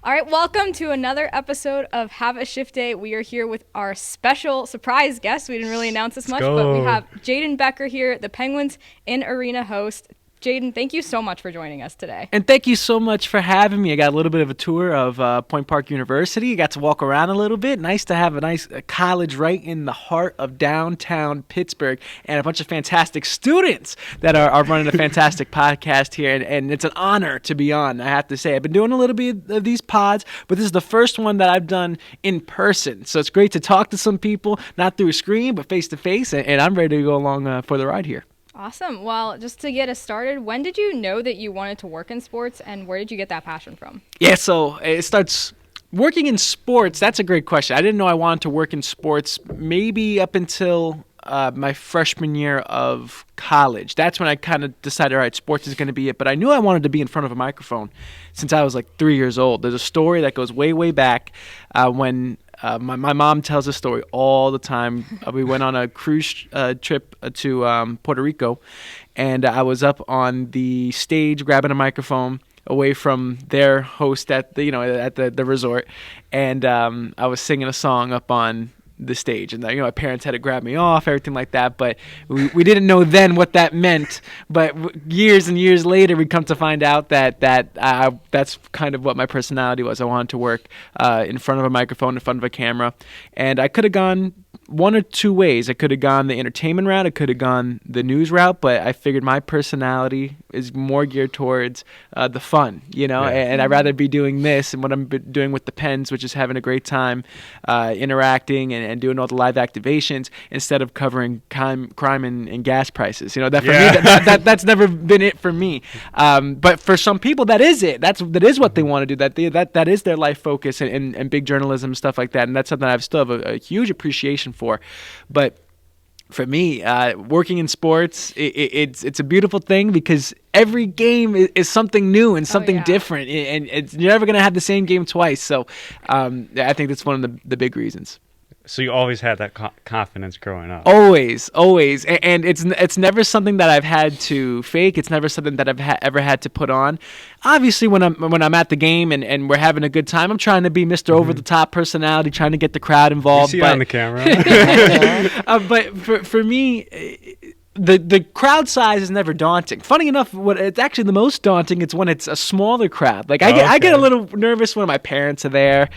All right, welcome to another episode of Have a Shift Day. We are here with our special surprise guest. We didn't really announce this much, but we have Jayden Becker here, the Penguins in Arena host. Jayden, thank you so much for joining us today. And thank you so much for having me. I got a little bit of a tour of Point Park University. I got to walk around a little bit. Nice to have a nice college right in the heart of downtown Pittsburgh and a bunch of fantastic students that are running a fantastic podcast here. And it's an honor to be on, I have to say. I've been doing a little bit of these pods, but this is the first one that I've done in person. So it's great to talk to some people, not through a screen, but face-to-face. And I'm ready to go along for the ride here. Awesome. Well, just to get us started, when did you know that you wanted to work in sports, and where did you get that passion from? Yeah, so it starts working in sports. That's a great question. I didn't know I wanted to work in sports maybe up until my freshman year of college. That's when I kind of decided, all right, sports is going to be it. But I knew I wanted to be in front of a microphone since I was like 3 years old. There's a story that goes way, way back when my mom tells a story all the time. We went on a cruise trip to Puerto Rico, and I was up on the stage grabbing a microphone away from their host at the resort, and I was singing a song up on the stage, and my parents had to grab me off, everything like that, but we didn't know then what that meant. But years and years later, we come to find out that that's kind of what my personality was. I wanted to work in front of a microphone, in front of a camera, and I could have gone one or two ways. I could have gone the entertainment route, I could have gone the news route, but I figured my personality is more geared towards the fun, and I'd rather be doing this and what I'm doing with the Pens, which is having a great time interacting and doing all the live activations instead of covering crime and gas prices. For me, that's never been it for me. But for some people, that is it. That is what they want to do. That is their life focus and big journalism, stuff like that. And that's something I still have a huge appreciation for. But for me, working in sports, it's a beautiful thing because every game is something new and something different, and you're never going to have the same game twice. So I think that's one of the big reasons. So you always had that confidence growing up? Always. And it's never something that I've had to fake. It's never something that I've ever had to put on. Obviously, when I'm at the game and we're having a good time, I'm trying to be Mr. Over-the-top personality, trying to get the crowd involved. You see it on the camera. But for me, the crowd size is never daunting. Funny enough, what it's actually the most daunting is when it's a smaller crowd. Like I get a little nervous when my parents are there.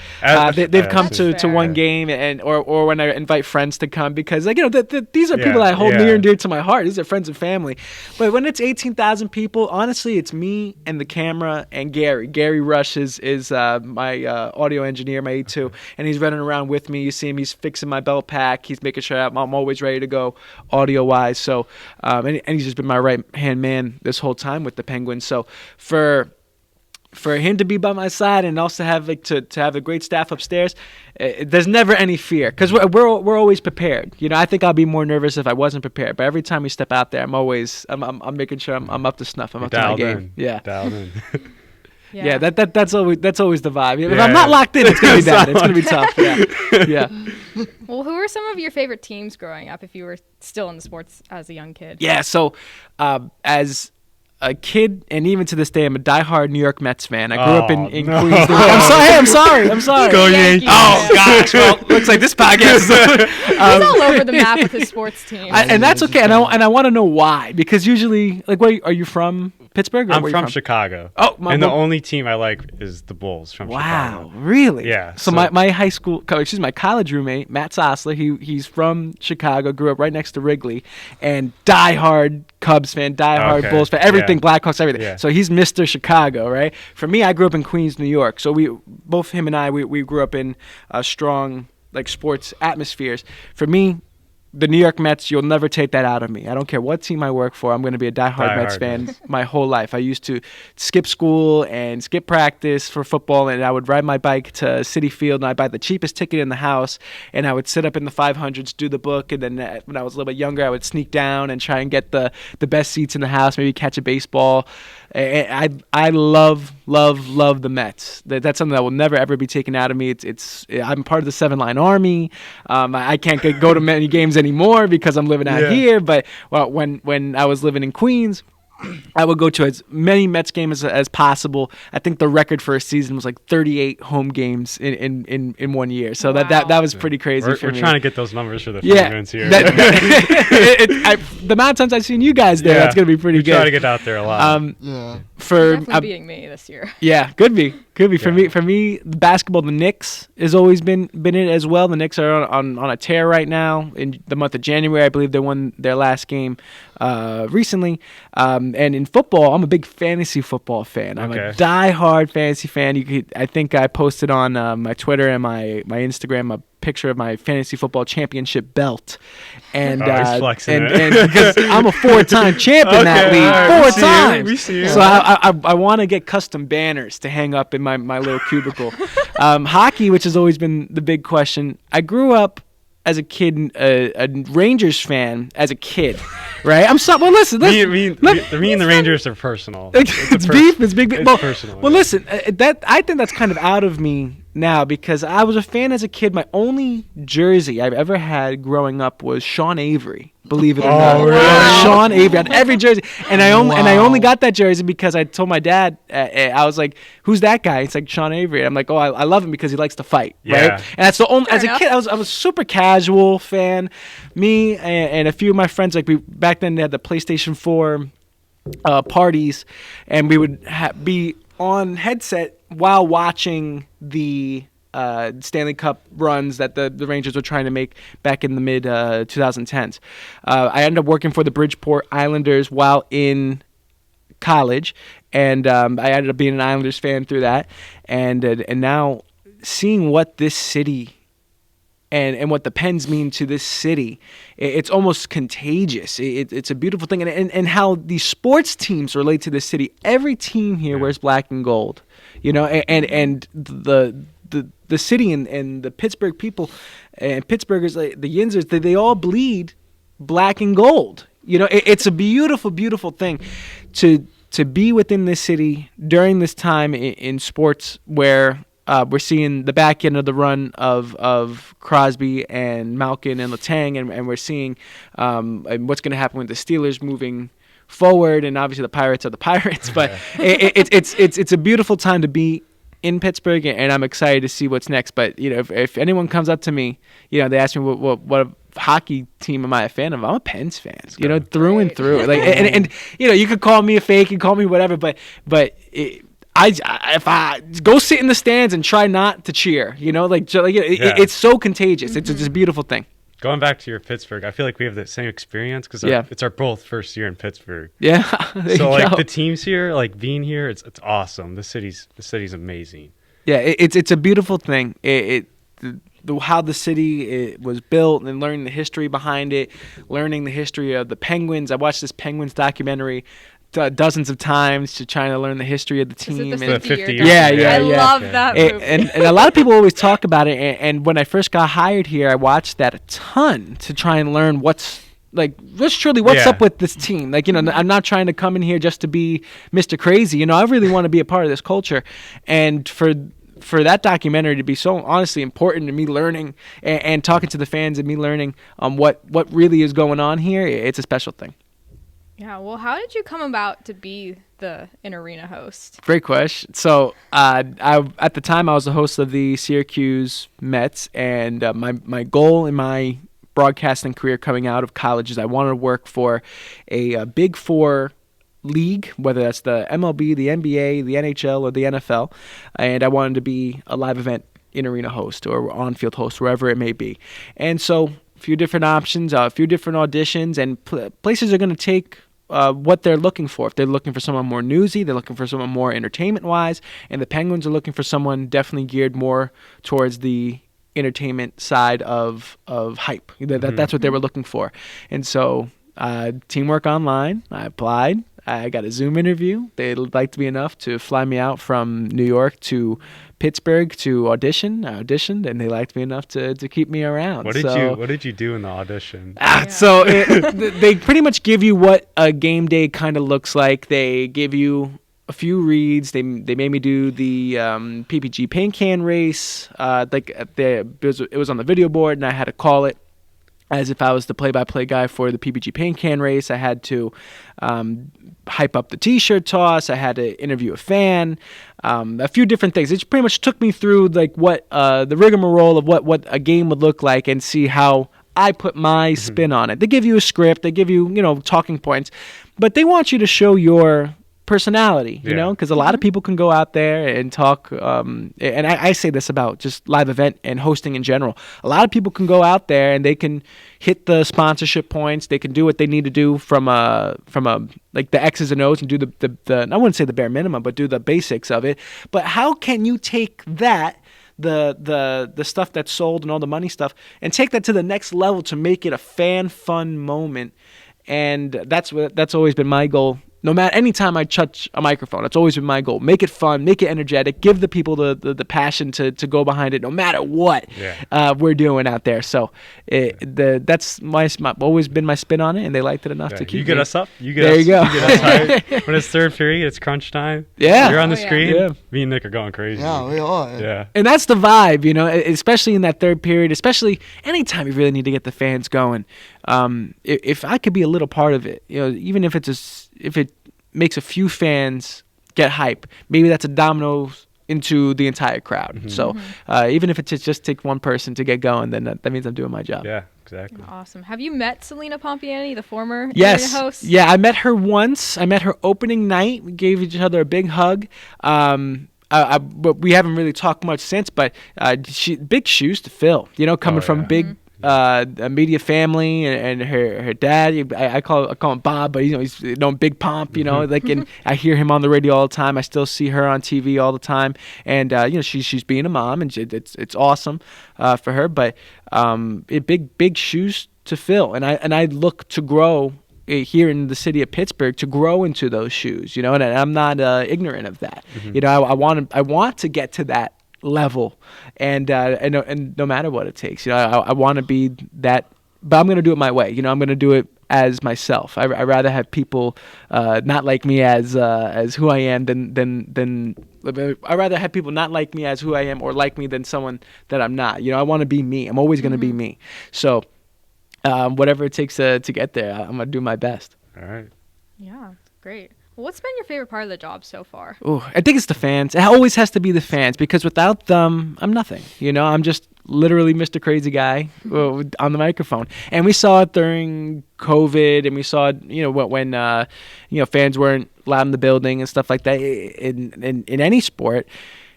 They've come to one game or when I invite friends to come because these are people that I hold near and dear to my heart. These are friends and family. But when it's 18,000 people, honestly, it's me and the camera and Gary. Gary Rush is my audio engineer, my A2, and he's running around with me. You see him; he's fixing my belt pack. He's making sure I'm always ready to go audio wise. So. And he's just been my right-hand man this whole time with the Penguins. So for him to be by my side and also have to have a great staff upstairs, there's never any fear because we're always prepared. I think I'll be more nervous if I wasn't prepared. But every time we step out there, I'm making sure I'm up to snuff. I'm up to my game. Dialed in. Yeah, that's always the vibe. If I'm not locked in, it's gonna be bad. It's gonna be tough. Yeah. Well, who are some of your favorite teams growing up? If you were still in the sports as a young kid. Yeah. So, as a kid, and even to this day, I'm a diehard New York Mets fan. I grew up in Queens. I'm sorry. Go Yankees. Oh gosh. Well, looks like this podcast. He's all over the map with his sports team, and that's okay. And I want to know why, because usually, where are you from? Pittsburgh? Or I'm from Chicago. Oh, and the only team I like is the Bulls from Chicago. Wow, really? Yeah. So my my college roommate, Matt Sosler, he's from Chicago, grew up right next to Wrigley, and diehard Cubs fan, diehard Bulls fan, everything, Blackhawks, everything. Yeah. So he's Mr. Chicago, right? For me, I grew up in Queens, New York. So both him and I grew up in strong sports atmospheres. For me, the New York Mets, you'll never take that out of me. I don't care what team I work for. I'm going to be a diehard Mets fan my whole life. I used to skip school and skip practice for football, and I would ride my bike to Citi Field, and I'd buy the cheapest ticket in the house, and I would sit up in the 500s, do the book, and then when I was a little bit younger, I would sneak down and try and get the best seats in the house, maybe catch a baseball. I love the Mets. That's something that will never ever be taken out of me. I'm part of the 7-Line Army. I can't go to many games anymore because I'm living out here. But when I was living in Queens, I would go to as many Mets games as possible. I think the record for a season was like 38 home games in 1 year. So that was pretty crazy for me. We're trying to get those numbers for the Penguins here. The amount of times I've seen you guys there, that's going to be pretty good. We try to get out there a lot. For definitely beating me this year. Yeah, could be. For me, basketball, the Knicks has always been in it as well. The Knicks are on a tear right now. In the month of January, I believe they won their last game recently. And in football, I'm a big fantasy football fan. I'm a diehard fantasy fan. I think I posted on my Twitter and my Instagram a picture of my fantasy football championship belt, and he's flexing and because I'm a 4-time champ in that league, 4 times. We see you. So I want to get custom banners to hang up in my little cubicle. Hockey, which has always been the big question. I grew up as a kid, a Rangers fan as a kid, right? I'm sorry. Well, listen. Me and the Rangers are personal. It's beef. It's big. It's personal. Well, listen. I think that's kind of out of me now because I was a fan as a kid. My only jersey I've ever had growing up was Sean Avery. Believe it or not, really? Sean Avery on every jersey, and I only got that jersey because I told my dad. I was like, "Who's that guy?" It's like Sean Avery. And I'm like, "Oh, I love him because he likes to fight." Right? And that's the only. As a kid, I was super casual fan. Me and a few of my friends, like back then they had the PlayStation 4 parties, and we would be on headset while watching the Stanley Cup runs that the Rangers were trying to make back in the mid 2010s. I ended up working for the Bridgeport Islanders while in college, and I ended up being an Islanders fan through that. And now seeing what this city and what the Pens mean to this city, it's almost contagious. It's a beautiful thing, and how these sports teams relate to this city. Every team here wears black and gold, and the city and the Pittsburgh people and Pittsburghers, like the Yinzers, they all bleed black and gold. It's a beautiful, beautiful thing to be within this city during this time in sports where we're seeing the back end of the run of Crosby and Malkin and Letang, and we're seeing what's going to happen with the Steelers moving forward, and obviously the Pirates are the Pirates. But it's a beautiful time to be in Pittsburgh, and I'm excited to see what's next. But if anyone comes up to me, they ask me what hockey team am I a fan of? I'm a Pens fan, through and through. Like, and you could call me a fake, you call me whatever, but if I go sit in the stands and try not to cheer, it's so contagious. It's just a beautiful thing. Going back to your Pittsburgh, I feel like we have the same experience because it's our both first year in Pittsburgh. Yeah. So like the teams here, like being here, it's awesome. The city's amazing. Yeah, it's a beautiful thing. How the city was built and learning the history behind it, learning the history of the Penguins. I watched this Penguins documentary dozens of times to try to learn the history of the team. Is it the 50 year? Yeah. I love that movie. And a lot of people always talk about it. And when I first got hired here, I watched that a ton to try and learn what's up with this team. I'm not trying to come in here just to be Mr. Crazy. I really want to be a part of this culture. And for that documentary to be so honestly important to me learning and talking to the fans and me learning what really is going on here, it's a special thing. Yeah, well, how did you come about to be the in-arena host? Great question. So at the time, I was the host of the Syracuse Mets, and my goal in my broadcasting career coming out of college is I wanted to work for a Big Four league, whether that's the MLB, the NBA, the NHL, or the NFL, and I wanted to be a live event in-arena host or on-field host, wherever it may be. And so a few different options, a few different auditions, and places are going to take what they're looking for. If they're looking for someone more newsy, they're looking for someone more entertainment-wise, and the Penguins are looking for someone definitely geared more towards the entertainment side of hype. That's what they were looking for. And so Teamwork Online, I applied. I got a Zoom interview. They liked me enough to fly me out from New York to Pittsburgh to audition. I auditioned, and they liked me enough to keep me around. What did you do in the audition? So they pretty much give you what a game day kind of looks like. They give you a few reads. They made me do the PPG paint can race. It was on the video board, and I had to call it. as if I was the play-by-play guy for the PBG Paint Can race. I had to hype up the T-shirt toss. I had to interview a fan, a few different things. It pretty much took me through like what the rigmarole of what a game would look like and see how I put my spin on it. They give you a script. They give you, talking points, but they want you to show your personality, because a lot of people can go out there and talk, and I say this about just live event and hosting in general. A lot of people can go out there and they can hit the sponsorship points. They can do what they need to do from like the X's and O's and do the I wouldn't say the bare minimum, but do the basics of it. But how can you take that, the stuff that's sold and all the money stuff, and take that to the next level to make it a fun moment? And that's always been my goal. No matter anytime I touch a microphone, it's always been my goal. Make it fun, make it energetic, give the people the passion to go behind it, no matter what we're doing out there. So that's always been my spin on it, and they liked it enough to keep. You get us up. You get there us, you go. You get us hyped. When it's third period, it's crunch time. Yeah, you're on the screen. Yeah. Me and Nick are going crazy. Yeah, we are. Yeah, and that's the vibe, especially in that third period. Especially anytime you really need to get the fans going. If I could be a little part of it, even if it makes a few fans get hype, maybe that's a domino into the entire crowd. Mm-hmm. So even if it just takes one person to get going, then that means I'm doing my job. Yeah, exactly. Awesome. Have you met Selena Pompiani, the former Yes. host? Yeah, I met her once. I met her opening night. We gave each other a big hug. But we haven't really talked much since, but big shoes to fill, coming from big a media family, and her dad. I call him Bob, but he's Big Pomp. And I hear him on the radio all the time. I still see her on TV all the time, and she's being a mom, and it's awesome for her. But big shoes to fill, and I look to grow here in the city of Pittsburgh to grow into those shoes. And I'm not ignorant of that. Mm-hmm. I want to get to that level, and no matter what it takes, I want to be that, but I'm going to do it my way. I'm going to do it as myself. I rather have people not like me as who I am than I rather have people not like me as who I am or like me than someone that I'm not. I want to be me. I'm always going to be me. So whatever it takes to get there, I'm going to do my best. All right. Yeah, great. What's been your favorite part of the job so far? Oh, I think it's the fans. It always has to be the fans, because without them, I'm nothing. I'm just literally Mr. Crazy Guy on the microphone. And we saw it during COVID, and we saw it, when fans weren't allowed in the building and stuff like that. In any sport,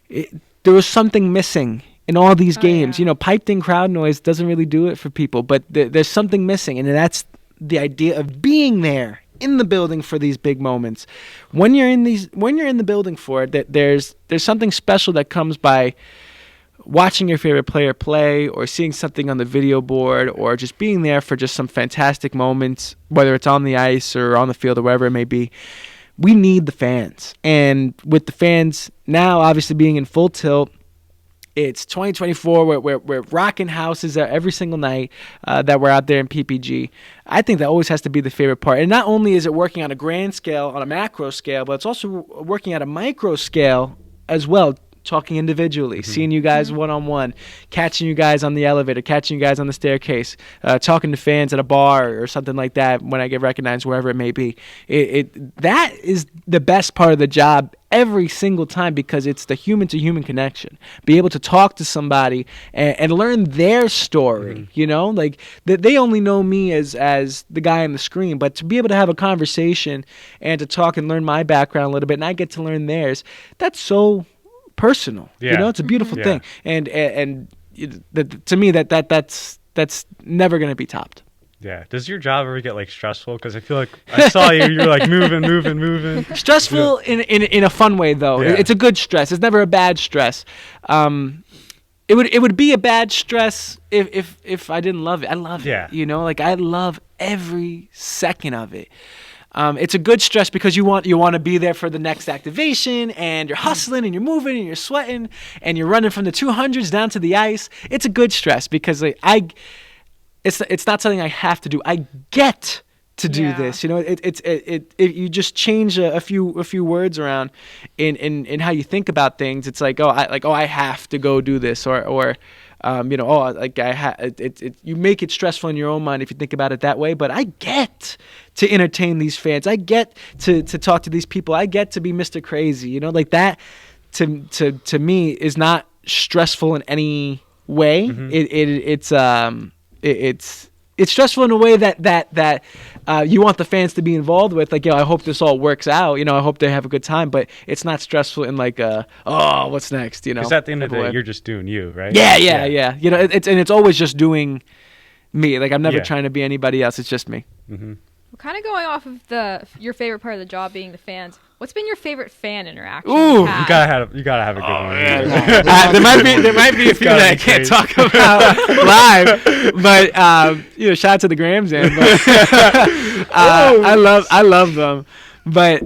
there was something missing in all these games. Yeah. Piped-in crowd noise doesn't really do it for people, but there's something missing, and that's the idea of being there in the building for these big moments. When you're in the building for it, there's something special that comes by watching your favorite player play, or seeing something on the video board, or just being there for just some fantastic moments, whether it's on the ice or on the field or wherever it may be. We need the fans, and with the fans now obviously being in full tilt, it's 2024. We're rocking houses every single night that we're out there in PPG. I think that always has to be the favorite part. And not only is it working on a grand scale, on a macro scale, but it's also working at a micro scale as well. Talking individually, seeing you guys one-on-one, catching you guys on the elevator, catching you guys on the staircase, talking to fans at a bar or something like that when I get recognized, wherever it may be. That is the best part of the job every single time, because it's the human-to-human connection. Be able to talk to somebody and learn their story, like they only know me as the guy on the screen, but to be able to have a conversation and to talk and learn my background a little bit, and I get to learn theirs, that's so personal. It's a beautiful thing, and to me that's never going to be topped. Yeah. Does your job ever get stressful? Because I feel like I saw you're moving. Stressful in a fun way, though. Yeah. It's a good stress. It's never a bad stress. It would be a bad stress if I didn't love it. I love it. I love every second of it. It's a good stress because you want to be there for the next activation, and you're hustling and you're moving and you're sweating and you're running from the 200s down to the ice. It's a good stress because it's not something I have to do. I get to do this. You just change a few words around in how you think about things. It's like I have to go do this, or You make it stressful in your own mind if you think about it that way. But I get to entertain these fans. I get to talk to these people. I get to be Mr. Crazy. Like that to me is not stressful in any way. Mm-hmm. It's stressful in a way that you want the fans to be involved with. Like, I hope this all works out. I hope they have a good time. But it's not stressful in like, what's next? Because at the end of the day, you're just doing you, right? Yeah. It's always just doing me. Like, I'm never trying to be anybody else. It's just me. Mm-hmm. Well, kind of going off of your favorite part of the job being the fans. What's been your favorite fan interaction? Ooh, you gotta have a good one. Yeah. There might be a few that I can't talk about live, but shout out to the Gram Zam. I love them. But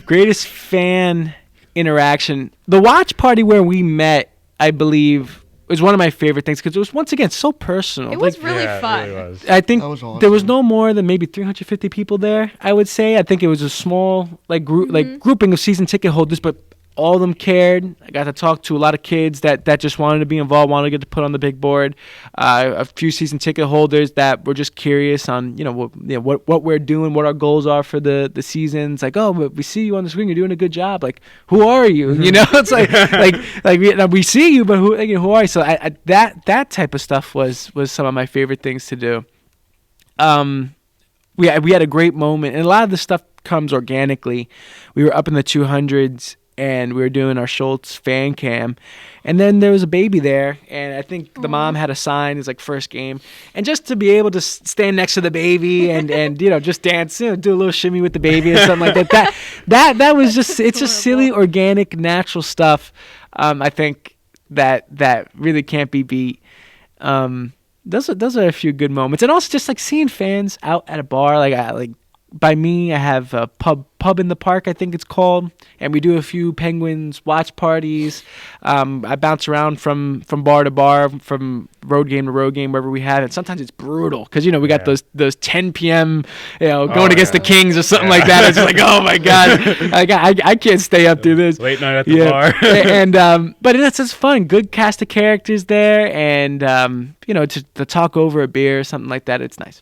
greatest fan interaction, the watch party where we met, I believe, was one of my favorite things because it was, once again, so personal. It was really fun. It really was. I think awesome. There was no more than maybe 350 people there, I would say. I think it was a small grouping of season ticket holders, but all of them cared. I got to talk to a lot of kids that just wanted to be involved, wanted to get to put on the big board. A few season ticket holders that were just curious on what we're doing, what our goals are for the seasons. Like, we see you on the screen, you're doing a good job. Like, who are you? It's like we see you, but who are you? So that type of stuff was some of my favorite things to do. We had a great moment, and a lot of the stuff comes organically. We were up in the 200s. And we were doing our Schultz fan cam. And then there was a baby there. And I think the mom had a sign. It's like first game. And just to be able to stand next to the baby and just dance, do a little shimmy with the baby or something like that. That was just, it's just silly, organic, natural stuff. I think that really can't be beat. Those are a few good moments. And also just like seeing fans out at a bar, by me, I have a pub in the park, I think it's called, and we do a few Penguins watch parties. I bounce around from bar to bar, from road game to road game, wherever we have it. Sometimes it's brutal because we got those 10 p.m. going against the Kings or something like that. It's like, oh my god, I can't stay up through this late night at the bar. And but it's just fun. Good cast of characters there, and to talk over a beer or something like that. It's nice.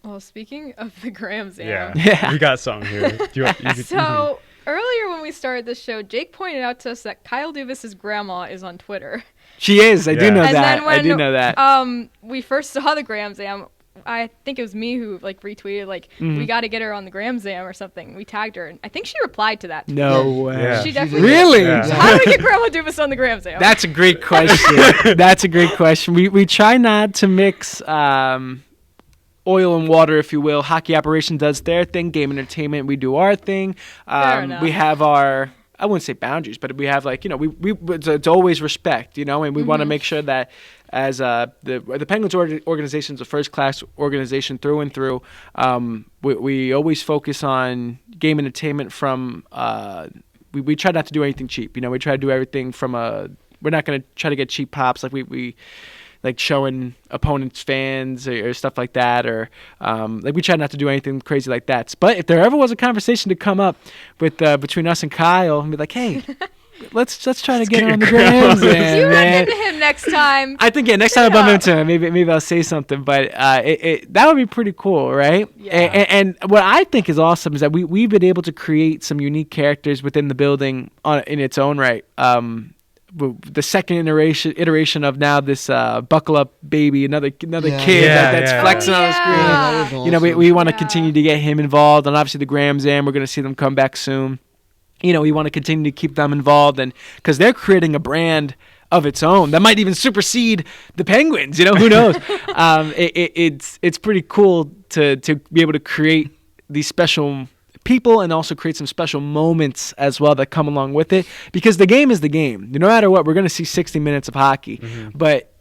Well, speaking of the Gram Zam. Yeah. We got something here. So, earlier when we started this show, Jake pointed out to us that Kyle Dubas's grandma is on Twitter. She is. I do know and that. Then when, I do know that. We first saw the Gram Zam. I think it was me who retweeted we got to get her on the Gram Zam or something. We tagged her, and I think she replied to that. No way. Yeah. She definitely really. Did. So how do we get Grandma Dubas on the Gram Zam? That's a great question. We try not to mix oil and water, if you will. Hockey Operation does their thing. Game Entertainment, we do our thing. We have our, I wouldn't say boundaries, but we have it's always respect, and we want to make sure that as the Penguins organization is a first-class organization through and through. We always focus on game entertainment from we try not to do anything cheap. We try to do everything from we're not going to try to get cheap pops like we like showing opponents fans or stuff like that, or we try not to do anything crazy like that. But if there ever was a conversation to come up with between us and Kyle and be like, hey, let's try to get her on the Gram Zam. You run into him next time. I think next time I bump into him, maybe I'll say something. But that would be pretty cool, right? Yeah. And what I think is awesome is that we've been able to create some unique characters within the building in its own right. The second iteration of now this buckle up baby, another kid that's flexing on the screen. Yeah, awesome. We want to continue to get him involved, and obviously the Gram Zam, we're going to see them come back soon. We want to continue to keep them involved, and because they're creating a brand of its own that might even supersede the Penguins. Who knows? It's pretty cool to be able to create these special people and also create some special moments as well that come along with it, because the game is the game. No matter what, we're going to see 60 minutes of hockey. But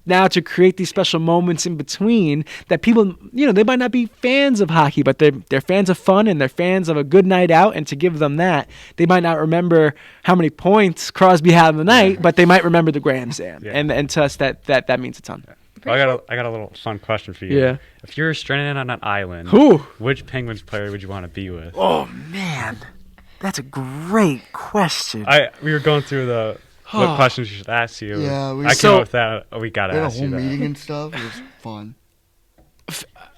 now to create these special moments in between that people, they might not be fans of hockey, but they're fans of fun and they're fans of a good night out, and to give them that, they might not remember how many points Crosby had in the night, but they might remember the Gram Zam. And to us that means a ton. Well, I got a little fun question for you. Yeah. If you're stranded on an island, which Penguins player would you want to be with? Oh man, that's a great question. We were going through the what questions we should ask you. Yeah, I came up with that. We got to had a ask whole you that. meeting and stuff. It was fun.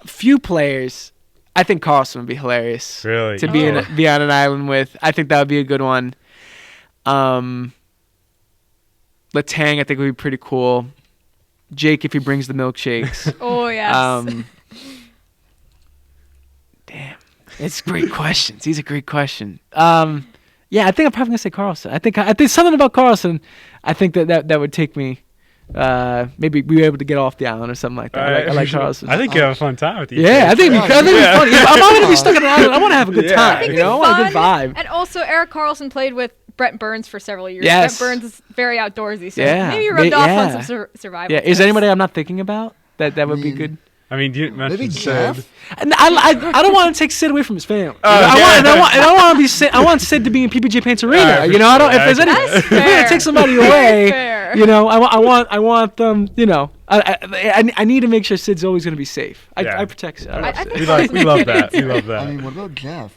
Few players. I think Carlson would be hilarious. Really? To be on an island with. I think that would be a good one. Letang, I think would be pretty cool. Jake, if he brings the milkshakes. Oh, yes. Damn. It's great questions. These are great questions. Yeah, I think I'm probably gonna say Carlson. I think something about Carlson. I think that would take me. Maybe we were able to get off the island or something like that. I like Carlson. I think you have a fun time with you. Yeah, I think it'd be funny. I'm not gonna be stuck on an island. I want to have a good time. I I want a good vibe. And also, Eric Carlson played with Brent Burns for several years. Yes. Brent Burns is very outdoorsy, so Yeah. maybe rubbed off on some survival. Yeah, is there anybody I'm not thinking about that would be good? I mean, you Maybe mentioned Jeff. Sid. And I don't want to take Sid away from his family. I want to be Sid. I want Sid to be in PPG Paints Arena. For You know, I don't. sure. If there's any, That's if we're gonna fair. take somebody Very away, fair. you know, I want them. You know, I need to make sure Sid's always gonna be safe. Yeah. I protect Sid. I I love think Sid. We Carlson's love good that. We answer. love that. I mean, what about Jeff?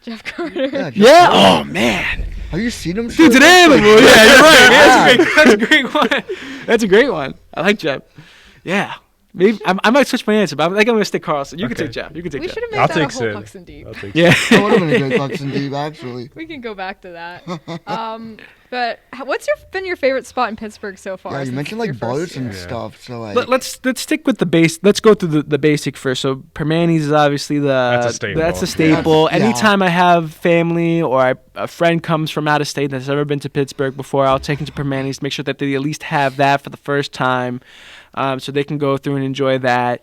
Jeff Carter. Yeah. Jeff Yeah. Carter. Oh man. Have you seen him? Dude's an animal. Yeah, you're right. Man. That's a great one. That's a great one. I like Jeff. Yeah. Maybe I might switch my answer, but I think I'm gonna stick Carlson. You can Okay. take Jeff. You can take We Jeff. should have made I'll that take a whole Sid. Bucks and Deep. I'll take Yeah. That would have been a great Bucks and Deep, actually. We can go back to that. But what's been your favorite spot in Pittsburgh so far? Yeah, you since mentioned your like first boats and year? stuff. So like, Let's stick with the base. Let's go through the basic first. So Permanis is obviously That's a staple. That's a staple. Yeah. Anytime I have family or a friend comes from out of state that's never been to Pittsburgh before, I'll take them to Permanis to make sure that they at least have that for the first time, so they can go through and enjoy that.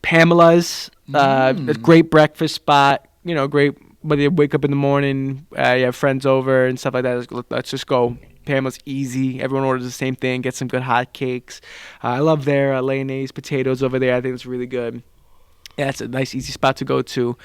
Pamela's a great breakfast spot. You know, great. Whether you wake up in the morning, you have friends over and stuff like that. Let's just go. Pamela's easy. Everyone orders the same thing. Get some good hot cakes. I love their mayonnaise potatoes over there. I think it's really good. Yeah, it's a nice, easy spot to go to.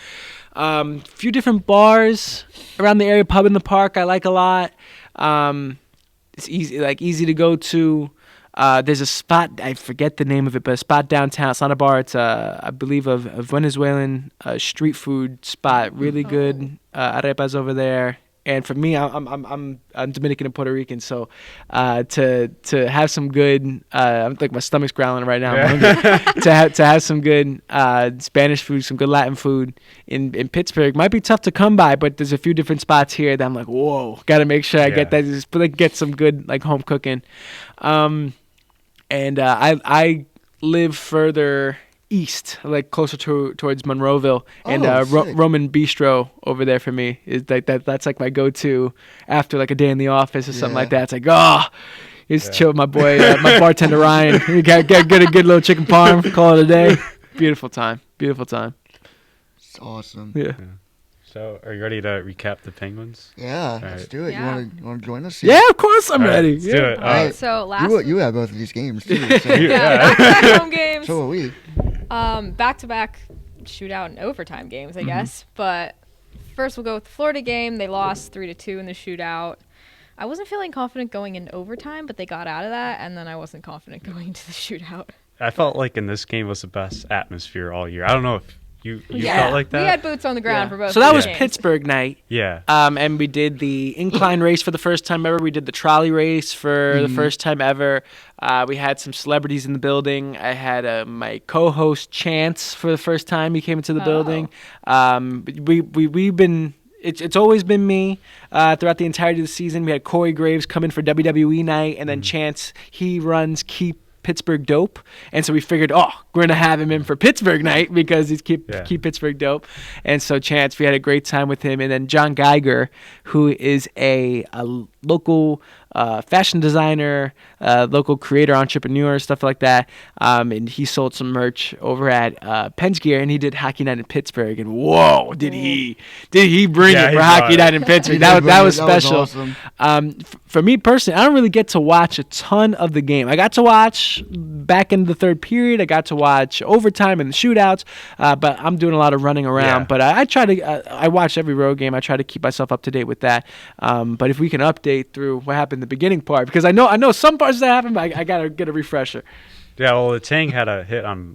Few different bars around the area. Pub in the Park I like a lot. It's easy to go to. There's a spot, I forget the name of it, but a spot downtown. It's not a bar. It's I believe a Venezuelan street food spot. Really good arepas over there. And for me, I'm Dominican and Puerto Rican, so to have some good, I'm like my stomach's growling right now. I'm hungry. to have some good Spanish food, some good Latin food in Pittsburgh might be tough to come by, but there's a few different spots here that I'm like, whoa, got to make sure I get that. Just get some good like home cooking. And I live further east, like closer towards Monroeville, and sick. Roman Bistro over there for me is like that. That's like my go-to after like a day in the office or something like that. It's like just chill with my boy, my bartender Ryan. You get a good little chicken parm, call it a day. Beautiful time. it's awesome. Yeah. So, are you ready to recap the Penguins? Yeah, let's right. do it. Yeah. You want to join us? Yeah, of course I'm All right, ready. let's Yeah. do it. All right, so last You have both of these games too. So, back-to-back home games. so are we. Back-to-back shootout and overtime games, I guess. But first we'll go with the Florida game. They lost 3-2 in the shootout. I wasn't feeling confident going in overtime, but they got out of that, and then I wasn't confident going into the shootout. I felt like in this game was the best atmosphere all year. I don't know if you Yeah. felt like that. We had boots on the ground for both. So that of was the games. Pittsburgh night. Yeah. And we did the incline race for the first time ever. We did the trolley race for the first time ever. We had some celebrities in the building. I had my co-host Chance for the first time. He came into the building. We've been. It's always been me throughout the entirety of the season. We had Corey Graves come in for WWE night, and then Chance, he runs Keep Pittsburgh Dope, and so we figured, we're gonna have him in for Pittsburgh night because he's keep Pittsburgh Dope, and so Chance, we had a great time with him, and then John Geiger, who is a local fashion designer, local creator, entrepreneur, stuff like that, and he sold some merch over at Penn's Gear, and he did Hockey Night in Pittsburgh, and whoa, did he bring it for Hockey Night in Pittsburgh? That was special. Awesome. For me personally, I don't really get to watch a ton of the game. I got to watch back in the third period. I got to watch overtime and the shootouts, but I'm doing a lot of running around. Yeah. But I try to. I watch every road game. I try to keep myself up to date with that. But if we can update through what happened in the beginning part, because I know some parts that happened, but I gotta get a refresher. Yeah, well, the Tang had a hit on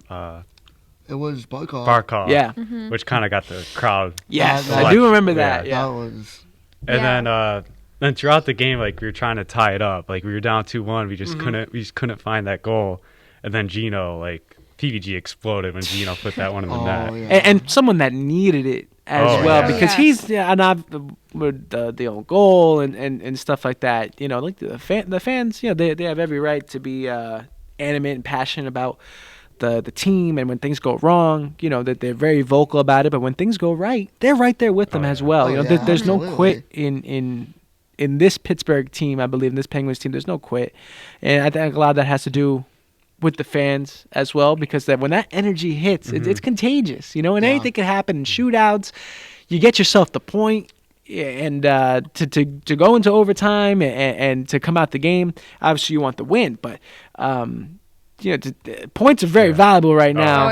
It was Barkov. Barkov, Yeah. which kind of got the crowd. Yes, that- I do remember Yeah. that. Yeah. That was. And then then throughout the game, like we were trying to tie it up. Like we were down 2-1. We just couldn't find that goal. And then Gino, like PVG exploded when Gino put that one in the net. Yeah. And someone that needed it as well, because he's with the own goal and stuff like that. You know, like the fans, you know, they have every right to be animate and passionate about the team, and when things go wrong, you know, that they're very vocal about it. But when things go right, they're right there with them as well. You know, there's no quit in this Pittsburgh team. I believe in this Penguins team, there's no quit, and I think a lot of that has to do with the fans as well, because that when that energy hits, it's contagious. You know, and anything can happen in shootouts. You get yourself the point. And to go into overtime and to come out the game, obviously you want the win, but you know, points are very valuable right now.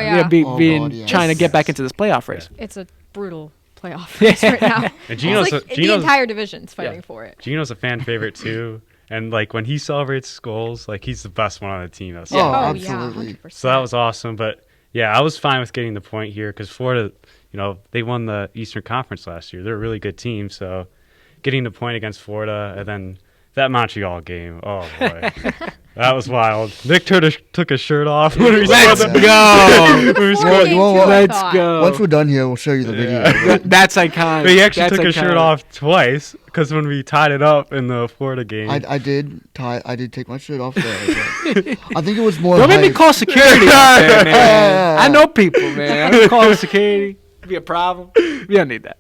Trying to get back into this playoff race. It's a brutal playoff race right now. And Gino's the entire division's fighting for it. Gino's a fan favorite too, and like when he celebrates goals, like he's the best one on the team. Absolutely. Yeah, so that was awesome. But yeah, I was fine with getting the point here because Florida, you know, they won the Eastern Conference last year. They're a really good team, so getting the point against Florida, and then that Montreal game, oh boy. That was wild. Nick took his shirt off. Let's go. Let's go. Once we're done here, we'll show you the video. That's iconic. But he actually took his shirt off twice because when we tied it up in the Florida game. I did take my shirt off there. I think it was more. Don't make me call security out there, man. I know people, man. I'm calling security. It'd be a problem. We don't need that.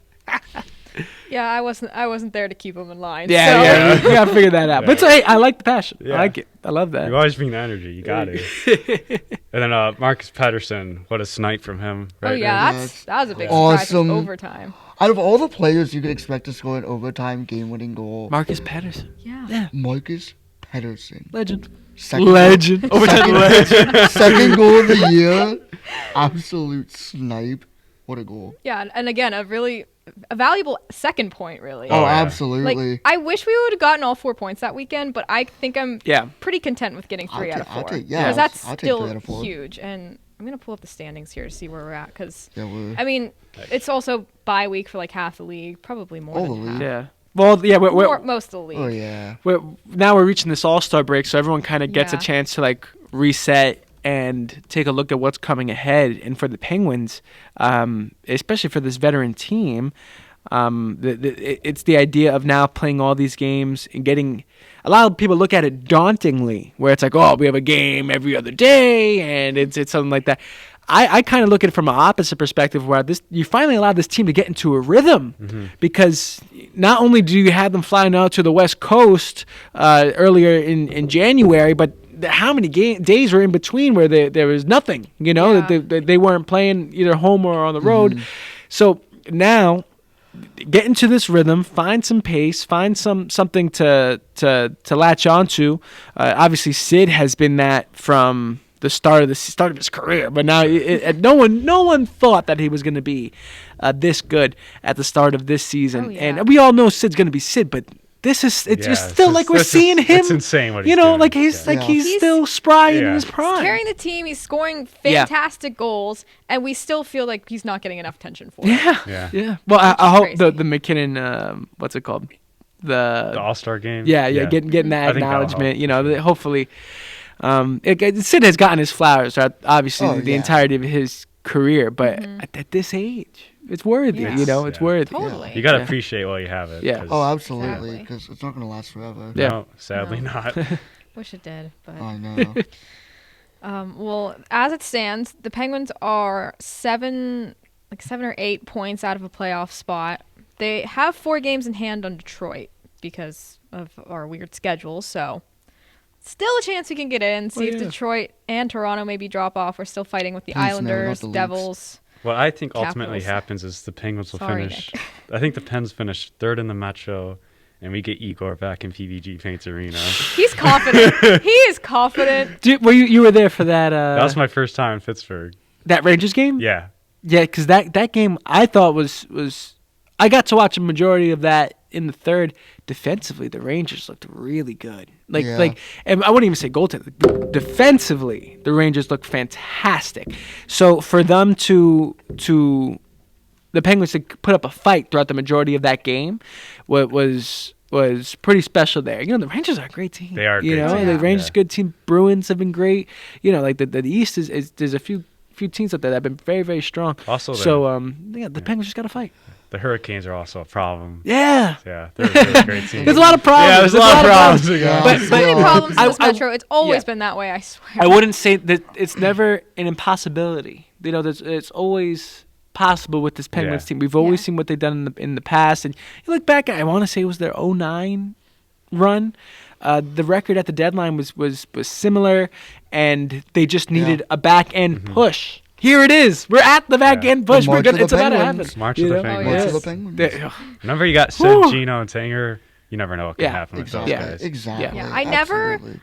Yeah, I wasn't there to keep him in line. Yeah, you gotta figure that out. Yeah. But hey, I like the passion. Yeah. I like it. I love that. You always bring the energy. You got it. And then Marcus Pettersson, what a snipe from him. Right Oh yeah, there. that was a big surprise. Awesome. Overtime. Out of all the players you could expect to score an overtime game-winning goal, Marcus Pettersson. Yeah. Marcus Pettersson. Legend. Second Overtime legend. Second goal of the year. Absolute snipe. What a goal. Yeah, and again, a valuable second point, really. Oh, yeah. absolutely. Like, I wish we would have gotten all 4 points that weekend, but I think I'm pretty content with getting 3 out of 4. Because that's still huge. And I'm going to pull up the standings here to see where we're at. Because, I mean, it's also bye week for like half the league, probably more than half. Yeah. Well, yeah, most of the league. Oh, yeah. Now we're reaching this All-Star break, so everyone kind of gets a chance to like reset and take a look at what's coming ahead. And for the Penguins, especially for this veteran team, it's the idea of now playing all these games and getting – a lot of people look at it dauntingly, where it's like, oh, we have a game every other day, and it's something like that. I kind of look at it from an opposite perspective, where you finally allow this team to get into a rhythm, because not only do you have them flying out to the West Coast earlier in January, but how many days were in between where there was nothing, you know, they weren't playing either home or on the road. So now get into this rhythm, find some pace, find something to latch onto. Obviously, Sid has been that from the start of his career, but now no one thought that he was going to be this good at the start of this season. Oh, yeah. And we all know Sid's going to be Sid, but it's just still like we're seeing him. It's insane what he's doing. doing. Like he's still spry in his prime. He's carrying the team. He's scoring fantastic goals, and we still feel like he's not getting enough attention for it. Yeah. Well, I hope the McKinnon, what's it called, the All-Star game. Yeah. Getting that acknowledgement. You know, hopefully, Sid has gotten his flowers throughout obviously the entirety of his career, but at this age, it's worthy. Yes. You know, it's worthy. Totally. You got to appreciate while you have it. Yeah. Oh, absolutely, because it's not going to last forever. Yeah. No, sadly not. Wish it did, but I know. well, as it stands, the Penguins are 7 or 8 points out of a playoff spot. They have 4 games in hand on Detroit because of our weird schedule, so still a chance we can get in. See if Detroit and Toronto maybe drop off. We're still fighting with the Islanders, the Devils. What I think ultimately Capitals. happens is the Penguins will Sorry, finish. Nick. I think the Pens finish 3rd in the Metro, and we get Igor back in PVG Paints Arena. He's confident. He is confident. Dude, you were there for that? That was my first time in Pittsburgh. That Rangers game? Yeah. Yeah, because that game I thought was I got to watch a majority of that in the third. Defensively, the Rangers looked really good. And I wouldn't even say goaltending. Defensively, the Rangers looked fantastic. So for them to the Penguins to put up a fight throughout the majority of that game was was pretty special there. You know, the Rangers are a great team. They are a You great know, team. the Rangers Yeah. are a good team. Bruins have been great. You know, like the East is there's a few teams up there that have been very, very strong. Also, So the Penguins just got to fight. the Hurricanes are also a problem. Yeah. Yeah, they're a really great team. There's a lot of problems. Yeah, there's a lot of problems. Yeah. But- So many problems in this I- Metro. It's always yeah. been that way, I swear. I wouldn't say that it's never an impossibility. You know, it's always possible with this Penguins Yeah. team. We've always Yeah. seen what they've done in the past, and you look back. I want to say it was their 2009 run. The record at the deadline was similar, and they just needed a back end push. Here it is. We're at the back Yeah. end push. The We're March gonna. of the It's about to Penguins. happen. March you of the know? Penguins. March yes. of the Penguins. They- Whenever you got Whew. Sid, Gino, and Tanger, you never know what can Yeah. happen with those Exactly. guys. Exactly. Yeah, I never Absolutely.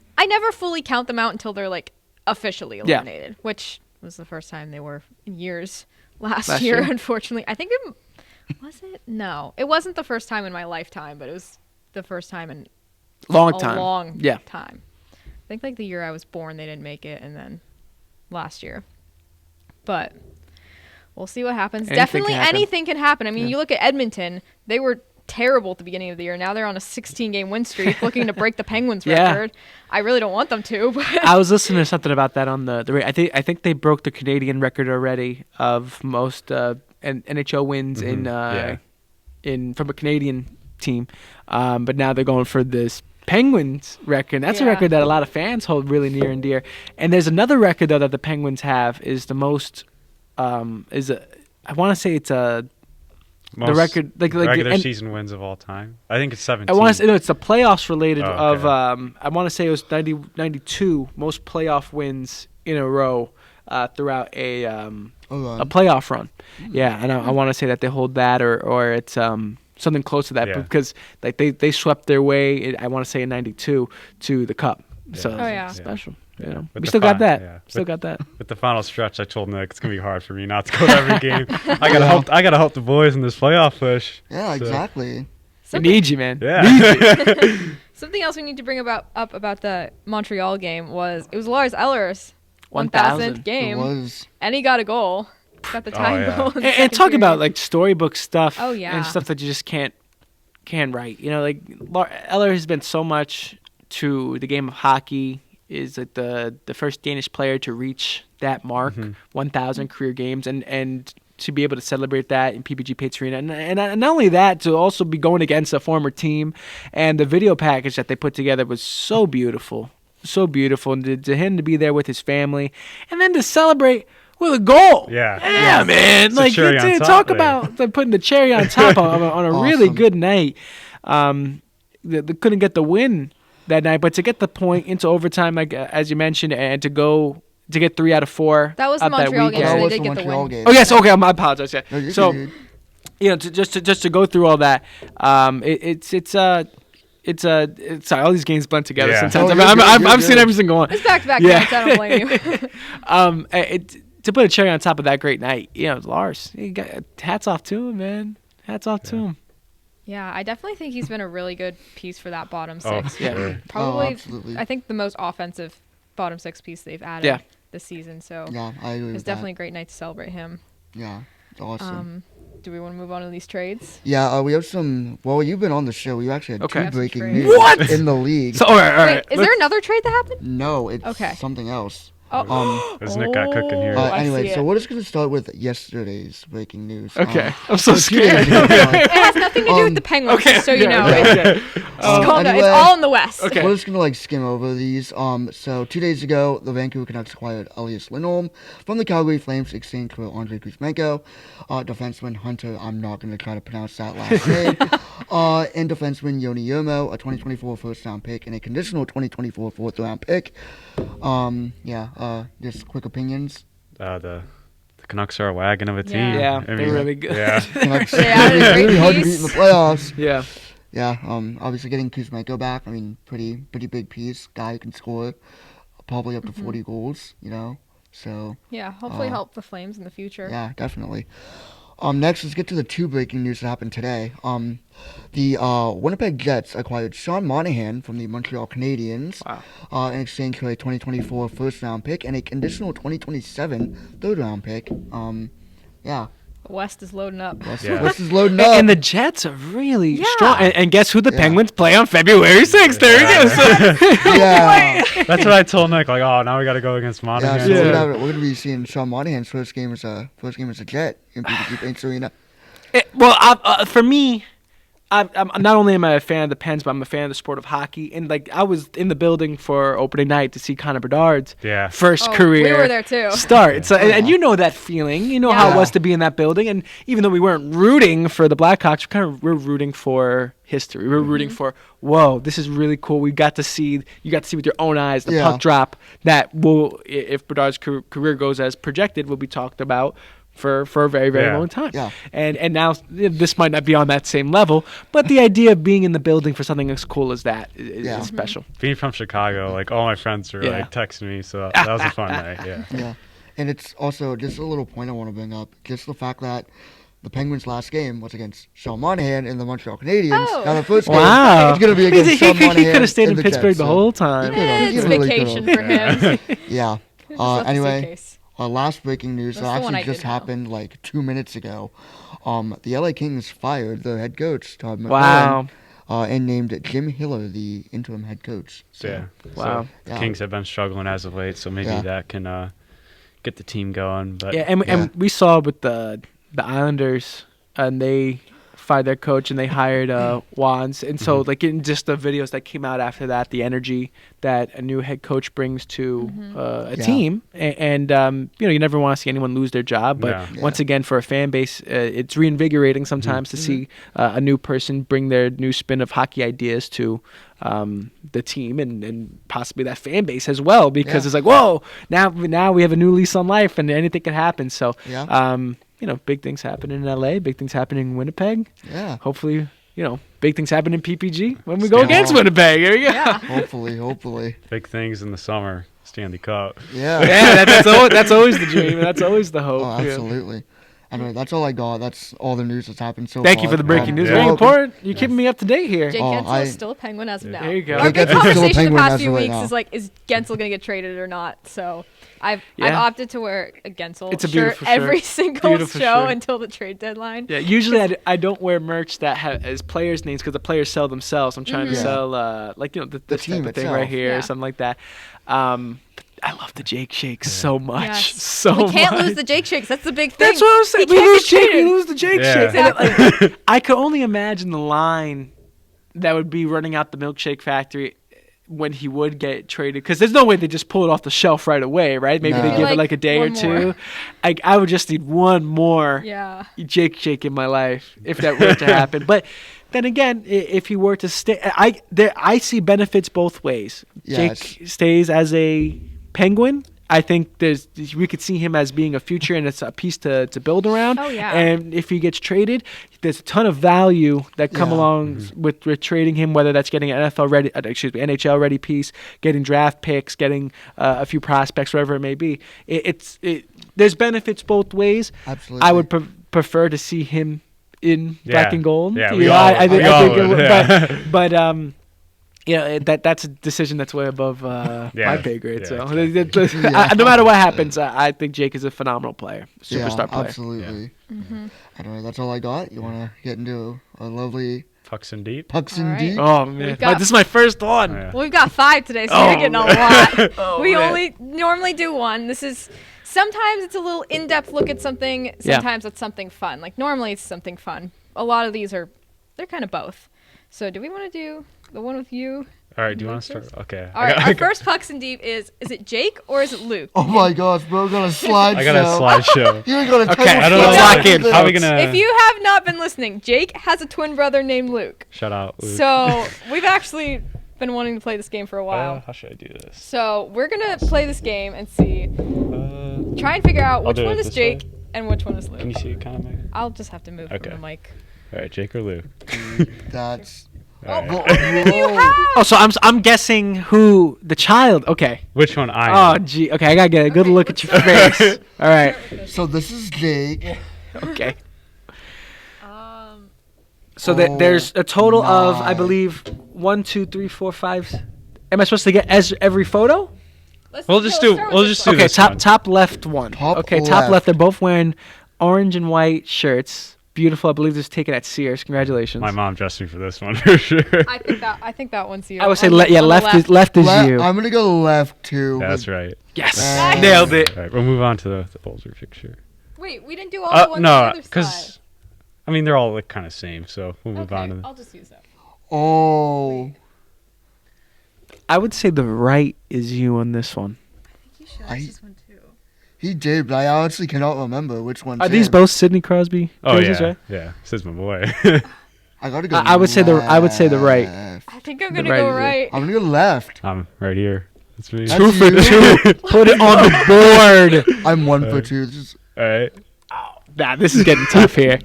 fully count them out until they're like officially Yeah. eliminated, which was the first time they were in years last Last year. year? Unfortunately, I think was it? No, it wasn't the first time in my lifetime, but it was the first time in Long a time. long Yeah. time. I think like the year I was born, they didn't make it, and then last year. But we'll see what happens. Anything Definitely can happen. anything can happen. I mean, Yeah. you look at Edmonton; they were terrible at the beginning of the year. Now they're on a 16-game win streak, looking to break the Penguins Yeah. record. I really don't want them to, but I was listening to something about that on the I think they broke the Canadian record already of most NHL wins Yeah. from a Canadian team, but now they're going for this Penguins record. That's a Yeah. record that a lot of fans hold really near and dear. And there's another record though that the Penguins have is the most I want to say it's the Most record like regular and- season wins of all time. I think it's 17. I want to say no, it's the playoffs related Oh, okay. of I want to say it was 92 most playoff wins in a row throughout a playoff run. Yeah, and I want to say that they hold that or it's something close to that Yeah. because like they swept their way I want to say in 92 to the cup. So Oh, yeah. it's special. You know, With we the still got fin- that. yeah. Still With- got that. With the final stretch, I told Nick it's gonna be hard for me not to go to every game. I gotta help the boys in this playoff push. Yeah, So, exactly. We something, need you, man. Yeah. something else we need to bring up about the Montreal game was it was Lars Eller's 1,000. 1000th It game, was. and he got a goal. Got the time yeah. goal. in the And second talk about period. like storybook stuff. Oh, yeah. and stuff that you just can't write. You know, like Eller has been so much to the game of hockey. Is like the first Danish player to reach that mark, 1,000 career games, and to be able to celebrate that in PPG Pace Arena, and not only that, to also be going against a former team, and the video package that they put together was so beautiful, and to him to be there with his family, and then to celebrate with a goal. Yeah. Man. It's a Like cherry on top talk there. about like, putting the cherry on top on a really Awesome. good night. They couldn't get the win that night, but to get the point into overtime, like as you mentioned, and to get 3 out of 4. That was the out that Montreal game, weekend. so That they was did the get the Montreal win. game. Oh yes, okay. I apologize. Yeah. No, you're So good. you know, just to go through all that, it's sorry, all these games blend together Yeah. sometimes. Oh, I've you're seen good. every single one. It's back-to-back Yeah. nights. I don't blame you. To put a cherry on top of that great night, you know, Lars, hats off to him, man. Hats off to him. Yeah, I definitely think he's been a really good piece for that bottom Oh, six. Yeah. sure. Probably, absolutely. I think the most offensive bottom six piece they've added Yeah. this season. So Yeah, I agree it's with definitely that. a great night to celebrate him. Yeah, it's awesome. Do we want to move on to these trades? Yeah, we have some. Well, you've been on the show. We actually had Okay. two Have some breaking trades. news What? in the league. So all right. Wait, is there another trade that happened? No, it's Okay. something else. Oh, This Nick got cooking here. I Anyway, see so it. we're just gonna start with yesterday's breaking news. Okay, I'm so so 2 days scared. ago, It has nothing to do with the Penguins, Okay, just so you okay, know. okay. It's, just calm down. It's anyway. all in the West. Okay. We're just gonna skim over these. So 2 days ago, the Vancouver Canucks acquired Elias Lindholm from the Calgary Flames, exchanged for Andrei Kuzmenko, defenseman Hunter. I'm not gonna try to pronounce that last name. And defenseman Yoni Yermo, a 2024 first-round pick and a conditional 2024 fourth-round pick. Just quick opinions. The Canucks are a wagon of a team. Yeah. Yeah, I they're mean, really good. Yeah. Canucks They added a great really hard to piece. beat in the playoffs. Yeah. Yeah, obviously getting Kuzmenko back, I mean, pretty big piece. Guy who can score probably up to 40 goals, you know? So, Yeah, hopefully help the Flames in the future. yeah, definitely. Next, let's get to the two breaking news that happened today. The Winnipeg Jets acquired Sean Monahan from the Montreal Canadiens in exchange for a 2024 first-round pick and a conditional 2027 third-round pick. West is loading up. West is loading up. And the Jets are really strong. And guess who the Penguins play on February 6th? There we go. So, Yeah. That's what I told Nick. Like, oh, now we got to go against Monahan. Yeah, so we're gonna be seeing Sean Monahan's first game as a Jet in PPG Paints Arena. For me, I'm not only am I a fan of the Pens, but I'm a fan of the sport of hockey. And like I was in the building for opening night to see Connor Bedard's first career. We were there too. Start. So, and you know that feeling. You know how it was to be in that building. And even though we weren't rooting for the Blackhawks, we're rooting for history. We're rooting for, whoa, this is really cool. You got to see with your own eyes the puck drop that will, if Bedard's career goes as projected, will be talked about for a very, very long time. Yeah. And now this might not be on that same level, but the idea of being in the building for something as cool as that is special. Being from Chicago, like all my friends were like texting me, so that was a fun night. Yeah. And it's also just a little point I want to bring up, just the fact that the Penguins' last game was against Sean Monahan and the Montreal Canadiens. Oh. Now the first game is going to be against Sean Monahan. He could have stayed in Pittsburgh Jets, the whole time. It's vacation for him. Yeah. Anyway. Last breaking news that actually just happened like 2 minutes ago. The LA Kings fired their head coach, Todd McLellan, and named Jim Hiller the interim head coach. So, the Kings have been struggling as of late, so maybe that can get the team going. But and we saw with the Islanders, and they fired their coach and they hired Wands. And so like in just the videos that came out after that, the energy that a new head coach brings to a team, and you never want to see anyone lose their job, but once again for a fan base, it's reinvigorating sometimes to see a new person bring their new spin of hockey ideas to the team and possibly that fan base as well, because it's like, whoa, now we have a new lease on life and anything can happen. So big things happen in LA, big things happen in Winnipeg. Yeah. Hopefully, big things happen in PPG when we go against Winnipeg. There you go. Yeah. Hopefully. Big things in the summer. Stanley Cup. Yeah. That's always the dream. That's always the hope. Oh, absolutely. Anyway, that's all I got. That's all the news that's happened so far. Thank you for the breaking news. Very important. You're keeping me up to date here. Jake Gensel is still a Penguin as of now. There you go. Our big conversation the past few weeks is like, is Gensel going to get traded or not? So I've opted to wear a Gensel shirt every single show until the trade deadline. Yeah, usually I don't wear merch that has players' names because the players sell themselves. I'm trying to sell the team thing right here or something like that. I love the Jake Shakes so much. We can't lose the Jake Shakes. That's the big thing. That's what I'm saying. We lose the Jake Shakes. Exactly. I could only imagine the line that would be running out the milkshake factory when he would get traded, because there's no way they just pull it off the shelf right away, right? Maybe they give it like a day or two. I would just need one more Jake Shake in my life if that were to happen. But then again, if he were to stay, I see benefits both ways. Jake stays as a Penguin. I think we could see him as being a future, and it's a piece to build around. Oh, yeah. And if he gets traded, there's a ton of value that come along with trading him, whether that's getting an NHL ready piece, getting draft picks, getting a few prospects, whatever it may be. There's benefits both ways. Absolutely. I would prefer to see him in black and gold. Yeah, I think but that's a decision that's way above my pay grade. No matter what happens, I think Jake is a phenomenal player, superstar player. Absolutely. Yeah. Anyway, that's all I got. You want to get into a lovely Pucks and Deep? Pucks and Deep? Oh, man. This is my first one. Well, we've got 5 today, so you're getting a lot. We only normally do 1. This is... Sometimes it's a little in-depth look at something. Sometimes it's something fun. Like, normally it's something fun. A lot of these they're kind of both. So do we want to do the one with you? All right, do you want to start? Okay. All right, our first Pucks and Deep is it Jake or is it Luke? Oh my gosh, bro, got a slideshow. I got a slideshow. You're going to I don't know. Lock in. How are we going to... If you have not been listening, Jake has a twin brother named Luke. Shout out, Luke. So we've actually been wanting to play this game for a while. How should I do this? So we're going to play this game and see. Try and figure out which one is Jake and which one is Luke. Can you see it kind of, Megan? I'll just have to move from the mic. All right, Jake or Luke? That's... So I'm guessing who the child. Okay. Which one I am? Oh, gee. Okay, I gotta get a good look at your face. All right. So this is Jake. Okay. So there's a total of, I believe, 1, 2, 3, 4, 5. Am I supposed to get every photo? We'll just do okay, this top left one. Top left. They're both wearing orange and white shirts. Beautiful. I believe this was taken at Sears. Congratulations. My mom dressed me for this one for sure. I think that one's you. I would say On the left is you. I'm gonna go left too. That's right. Yes. Nice. Nailed it. All right, we'll move on to the older picture. Wait, we didn't do all the ones No, on the other because side. I mean they're all like kind of same, so we'll move on to I'll just use that. Oh. I would say the right is you on this one. I think you should. I- This one too. He did, but I honestly cannot remember which one. Are these both Sidney Crosby Oh jerseys, yeah, right? yeah. Says my boy. I gotta go. I would say the right. left. I think I'm The gonna right go is it. right. I'm gonna go left. I'm right here. That's me. That's 2 for you. 2. Put it on the board. I'm 1 for 2. This is, All right. Nah, this is getting tough here.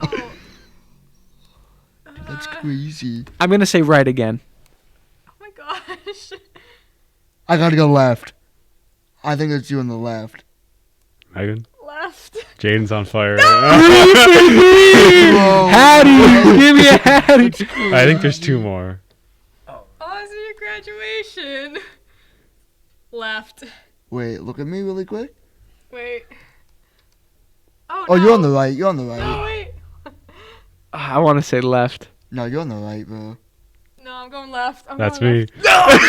that's crazy. I'm gonna say right again. Oh my gosh. I gotta go left. I think it's you on the left. Megan. Left. Jaden's on fire. Whoa. Hattie, give me a Hattie. I think there's 2 more. Oh, it's your graduation. Left. Wait, look at me really quick. Wait. Oh, Oh, no. you're on the right. You're on the No, right. wait. I want to say left. No, you're on the right, bro. No, I'm going left. That's going me. Left.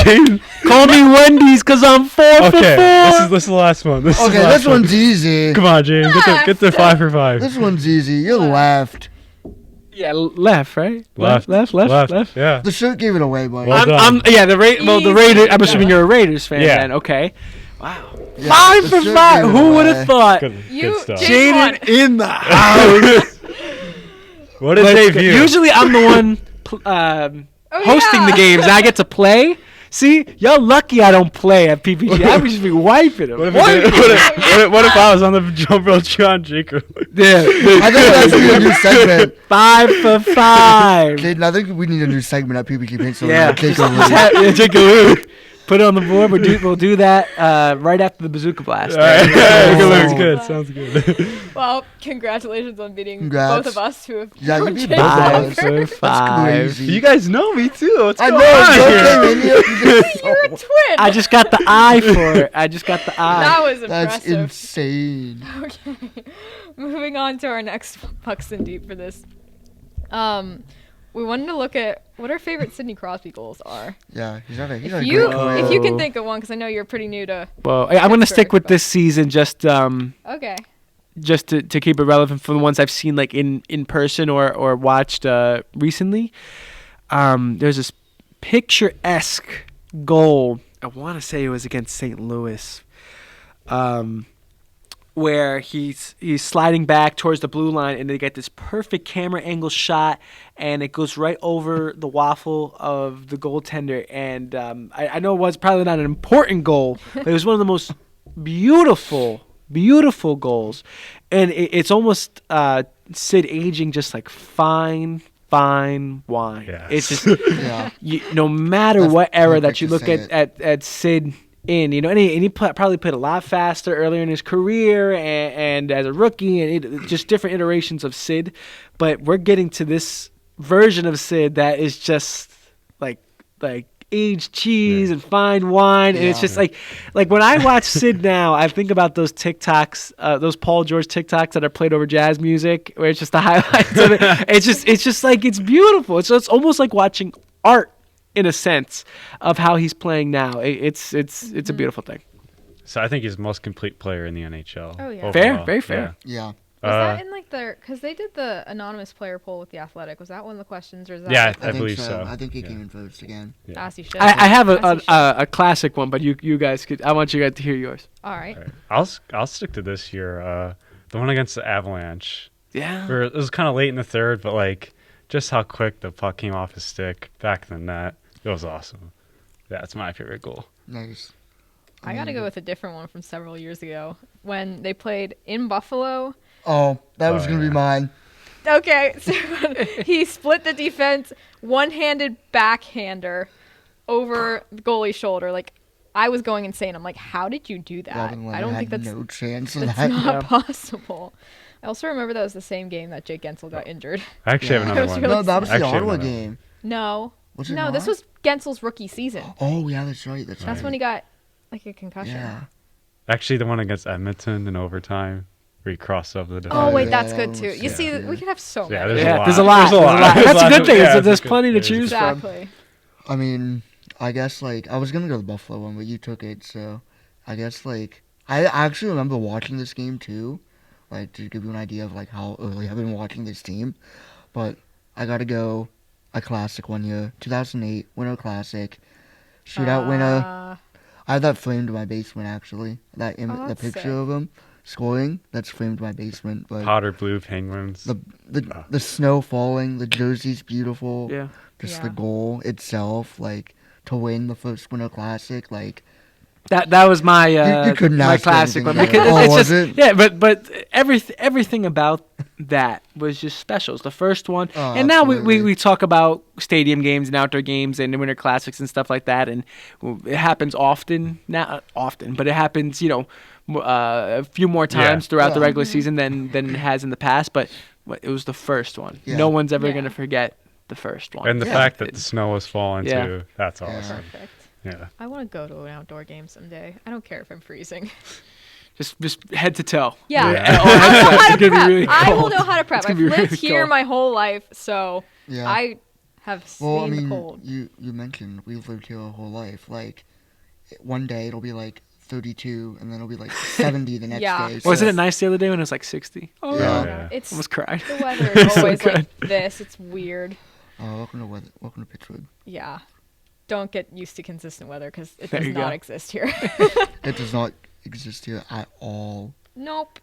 Jaden. Call me Wendy's because I'm 4 Okay, for 4. this is the last one. This is Okay, the last this one's easy. Come on, Jaden. Get the 5 for 5. This one's easy. You're left. Yeah, left, right? Left. Left. Yeah. The shirt gave it away, buddy. Well done. Yeah, the Raiders. I'm assuming you're a Raiders fan Yeah. then. Okay. Wow. Yeah, 5 the for shirt 5. gave it Who would away. have thought? Good You- stuff. Jade- Jaden in the house. What a Let's go. debut. Usually I'm the one hosting the games. And I get to play. See, y'all lucky I don't play at PPG. I would just be wiping them. What if I was on the jump rope John Jacob? Yeah. I think that's a new segment. 5 for 5. Jaden, I think we need a new segment at PPG Paint. So Yeah. take a lead. Yeah, take a look. Put it on the board. We'll do that right after the bazooka blast. All right. Oh. Good. Sounds good. Well, congratulations on beating Congrats. both of us who have Yeah, you known beat Jade both of Becker. us. 5 for 5. crazy. You guys know me too. What's I going know. on Joe here? came in here. You're a twin. I just got the eye for it. That was That's impressive. insane. Okay. Moving on to our next Buxton Deep for this. We wanted to look at what our favorite Sidney Crosby goals are. Yeah, he's not a If great you career. if you can think of one, because I know you're pretty new to. Well, I'm going to stick with but- this season just Okay. to keep it relevant for the ones I've seen like in person or watched recently. There's this picturesque goal. I want to say it was against St. Louis, where he's sliding back towards the blue line, and they get this perfect camera angle shot, and it goes right over the waffle of the goaltender. And I know it was probably not an important goal, but it was one of the most beautiful goals. And it's almost Sid aging just like fine wine. Yes. It's just Yeah. no matter That's what era that perfect you to look say at Sid in, and he probably played a lot faster earlier in his career and as a rookie, and just different iterations of Sid. But we're getting to this version of Sid that is just like aged cheese and fine wine, and it's Yeah. just like when I watch Sid now, I think about those TikToks, those Paul George TikToks that are played over jazz music, where it's just the highlights of it. It's just like it's beautiful. It's almost like watching art in a sense of how he's playing now. It's a beautiful thing. So I think he's the most complete player in the NHL. Oh, yeah. Fair, overall. very fair. Yeah. Was that in like their? Because they did the anonymous player poll with the Athletic. Was that one of the questions, or is that? Yeah, like I believe think so. I think he Yeah. came in first again. Yeah. As he should. I have As he should. a classic one, but you guys could. I want you guys to hear yours. All right. All right. I'll stick to this here. The one against the Avalanche. Yeah. Where it was kind of late in the third, but like just how quick the puck came off his stick back in the net. It was awesome. That's my favorite goal. Nice. I got to go with a different one from several years ago when they played in Buffalo. Oh, that was Oh, gonna yeah. be mine. Okay, so he split the defense, one-handed backhander over the goalie's shoulder. Like, I was going insane. I'm like, how did you do that? Robin I Leonard don't had think that's no chance of that's that. not Yeah. possible. I also remember that was the same game that Jake Gensel got injured. I actually Yeah. have It another was one. really No, that was the Actually, Ottawa another one. game. No. Was it No, this not? was Gensel's rookie season. Oh yeah, that's right. That's That's right. when he got like a concussion. Yeah. Actually, the one against Edmonton in overtime, where he crossed over the defender. Oh wait, yeah, that's that good one too. was You sick, see, yeah. we could have so Yeah, many. there's There's a lot. There's a lot. That's a good thing. Yeah, There's it's plenty to good. choose from. Exactly. I mean, I guess like I was gonna go the Buffalo one, but you took it, so I guess like I actually remember watching this game too, like to give you an idea of like how early I've been watching this team. But I gotta go a classic one year, 2008 Winter Classic, shootout winner. I have that framed in my basement actually. That the that's picture sick. of him scoring, that's framed in my basement. But Powder blue Penguins. the snow falling, the jersey's beautiful. Yeah. Just Yeah. the goal itself, like to win the first Winter Classic, like That was my you couldn't my ask classic one anything because better. it's Oh, just was it? yeah, but everything about that was just special. It's the first one, Oh, and now absolutely. we talk about stadium games and outdoor games and winter classics and stuff like that, and it happens often now, but it happens a few more times throughout the Yeah. regular season than it has in the past. But it was the first one. Yeah. No one's ever Yeah. gonna forget the first one. And the Yeah. fact that the snow was falling Yeah. too. That's Yeah. awesome. Perfect. Yeah. I want to go to an outdoor game someday. I don't care if I'm freezing. Just head to toe. Yeah. Yeah. Oh, I know it's how to gonna be prep. really I will cold. know how to prep. It's gonna I've be lived really here cold. my whole life, so yeah. I have seen Well, I the mean, cold. you mentioned we've lived here our whole life. Like one day it'll be like 32, and then it'll be like 70 the next Yeah. day. Wasn't so- it nice the other day when it was like 60? Oh, Yeah. Yeah. It's almost cried. the weather is So always good. like this. It's weird. Welcome to Pittsburgh. Yeah. Don't get used to consistent weather because it There does you not go. exist here. It does not exist here at all. Nope.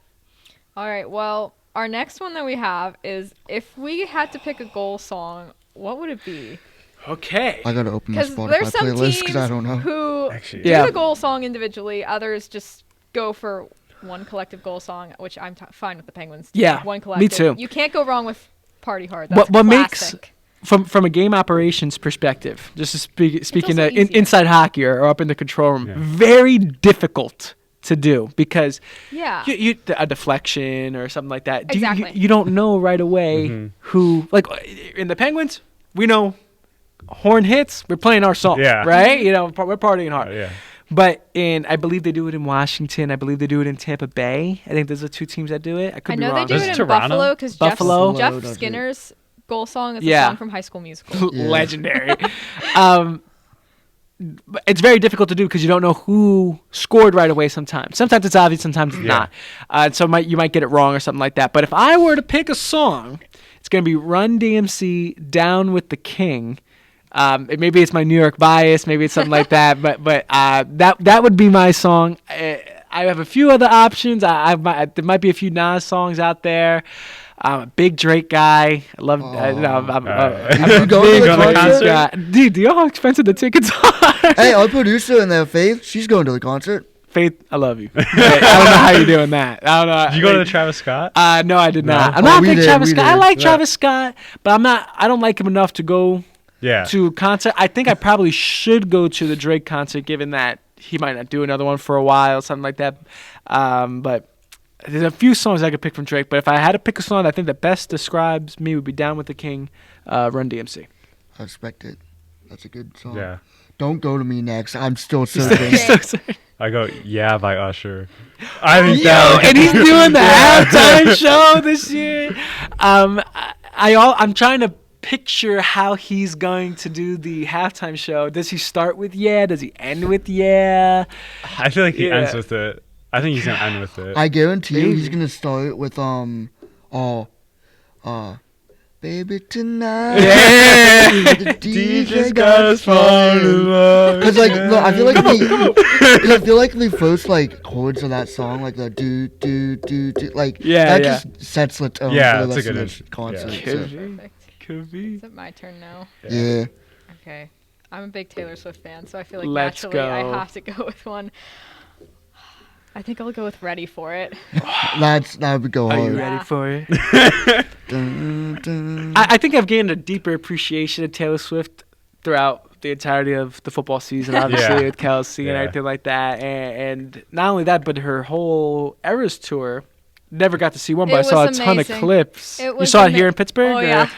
All right. Well, our next one that we have is if we had to pick a goal song, what would it be? Okay. I gotta open my Because Spotify there's some playlist teams because I don't know. who Actually, do Yeah. the goal song individually. Others just go for one collective goal song, which I'm fine with the Penguins. Yeah, one me collective. too. You can't go wrong with Party Hard. That's What makes classic. from a game operations perspective, just to speaking also easier. inside hockey or up in the control room, Yeah. very difficult to do because Yeah. you a deflection or something like that. Exactly. You don't know right away Mhm. who, like in the Penguins, we know horn hits, we're playing our song, Yeah. right? We're partying hard. Yeah. But I believe they do it in Washington. I believe they do it in Tampa Bay. I think those are two teams that do it. I could I be know wrong. they do Does it in Toronto? Buffalo because Buffalo? Jeff Buffalo does it. Skinner's goal song is a Yeah. song from High School Musical. Yeah. Legendary. But it's very difficult to do because you don't know who scored right away sometimes. Sometimes it's obvious, sometimes it's Yeah. not. So you might get it wrong or something like that. But if I were to pick a song, it's going to be Run DMC, Down with the King. Maybe it's my New York bias, maybe it's something like that. But that would be my song. I have a few other options. There might be a few Nas songs out there. I'm a big Drake guy. I love. I'm You a go big to the Drake concert? guy. Dude, do you know how expensive the tickets are? Hey, our producer in there, Faith, she's going to the concert. Faith, I love you. I don't know how you're doing that. I don't know. Did you go to the Travis Scott? No, I did not. No? I'm Oh, not a we big did, Travis we Scott. I did. like Yeah. Travis Scott, but I'm not. I don't like him enough to go Yeah. to a concert. I think I probably should go to the Drake concert, given that he might not do another one for a while, something like that. But there's a few songs I could pick from Drake. But if I had to pick a song that I think that best describes me, would be "Down with the King," Run DMC. I respect it. That's a good song. Yeah. Don't go to me next. I'm still He's searching. so- I go, yeah, by Usher. I think Yo, that and he's doing the halftime show this year. I'm trying to picture how he's going to do the halftime show. Does he start with "Yeah"? Does he end with "Yeah"? I feel like he Yeah. ends with it. I think he's gonna end with it. I guarantee you he's Maybe. gonna start with baby tonight. Yeah. The DJ got us falling in love. Cause like look, I feel like I feel like the first like chords of that song, like the do do do do, like Yeah, that yeah. just sets the tone Yeah, for the that's rest a of good this int- concert. yeah. so- Could be. Perfect. Could be. Is it my turn now? Yeah. Okay. I'm a big Taylor Swift fan, so I feel like Let's naturally I go. have to go with one. I think I'll go with Ready for It. That would go Are hard. you Yeah. ready for it? Dun, dun. I think I've gained a deeper appreciation of Taylor Swift throughout the entirety of the football season, obviously, Yeah. with Kelsey and Yeah. everything like that. And not only that, but her whole Eras tour. Never got to see one, but It I saw a was ton of amazing. clips. It You was saw it here in ama- Pittsburgh? Oh, or- yeah.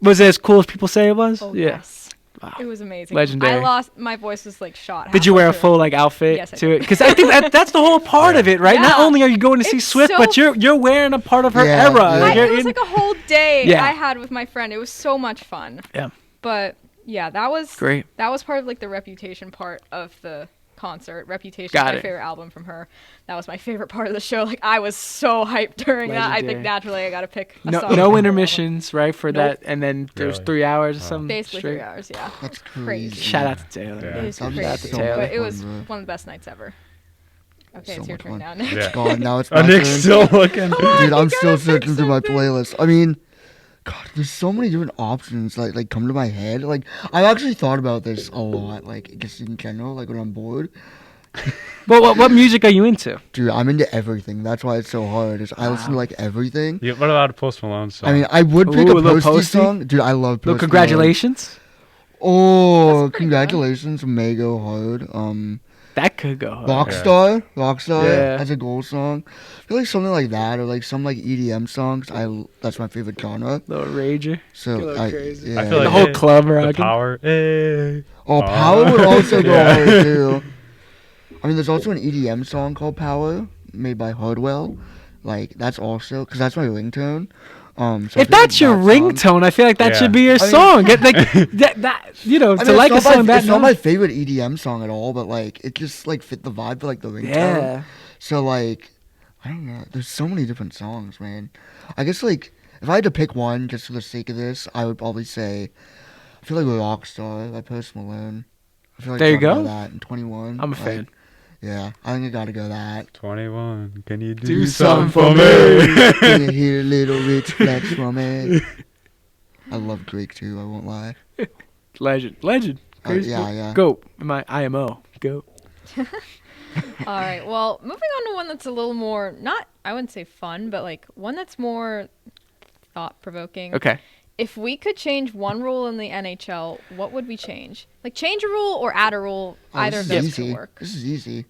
Was it as cool as people say it was? Oh, yeah. yes. Wow. It was amazing. Legendary. I lost my voice was like shot. Did you wear a halfway through. full like outfit Yes, I to did. it? Because I think that's the whole part of it, right? Not Yeah. only are you going to see It's Swift, so but you're wearing a part of her Yeah, era. yeah. Like, It was like a whole day Yeah. I had with my friend. It was so much fun. Yeah. But yeah, that was Great. That was part of like the Reputation part of the concert. Reputation, Got my it. favorite album from her. That was my favorite part of the show. Like I was so hyped during that. I think Legendary. naturally I got to pick a song. No from the album. intermissions, right? For Nope. that, and then there's Really? 3 hours or Wow. something. Basically straight. 3 hours. Yeah. That's Crazy. crazy. Shout out to Taylor. Yeah. It is That'd be crazy. so But much it was fun, bro. one of the best nights ever. Okay, So it's your much turn fun. now, Nick. Yeah. God, now it's Oh, my Nick's turn. still looking. Dude, I'm gotta still pick searching through my something. playlist. I mean, God, there's so many different options like come to my head. Like I've actually thought about this a lot. Like just in general, like when I'm bored. But what music are you into? Dude, I'm into everything. That's why it's so hard. Is I listen to like everything. Yeah, what about a Post Malone song? I mean, I would pick Ooh, a a little Posty Posty? song. Dude, I love Posty. Well, congratulations. Oh, That's pretty congratulations, may go hard. That could go hard. Rockstar Yeah. has a goal song. I feel like something like that, or like some like EDM songs. That's my favorite genre. Little rager. So Get a little crazy. yeah. I feel The like whole it- club the rocking. Power. Hey. Oh, Power would also go Yeah. hard too. I mean, there's also an EDM song called Power, made by Hardwell. Like that's also because that's my ringtone. So I If feel like that's your that song- ringtone, I feel like that Yeah. should be your I mean- song. Get like that, you know, I to mean, like a it's not song my, that it's not much. my favorite EDM song at all, but like it just like fit the vibe for like the ringtone. Yeah. So like, I don't know. There's so many different songs, man. I guess like if I had to pick one just for the sake of this, I would probably say I feel like Rockstar by Post Malone. I feel like There you talking go. about that in 21. I'm a like, fan. Yeah, I think I gotta go that. 21. Can you Do do something something for for me? Can you hear a little rich flex from it? I love Drake too. I won't lie. Legend. Crazy. Yeah. Go. My IMO. Go. All right. Well, moving on to one that's a little more not I wouldn't say fun, but like one that's more thought provoking. Okay. If we could change one rule in the NHL, what would we change? Like change a rule or add a rule, either of this those is could easy. work. This is easy.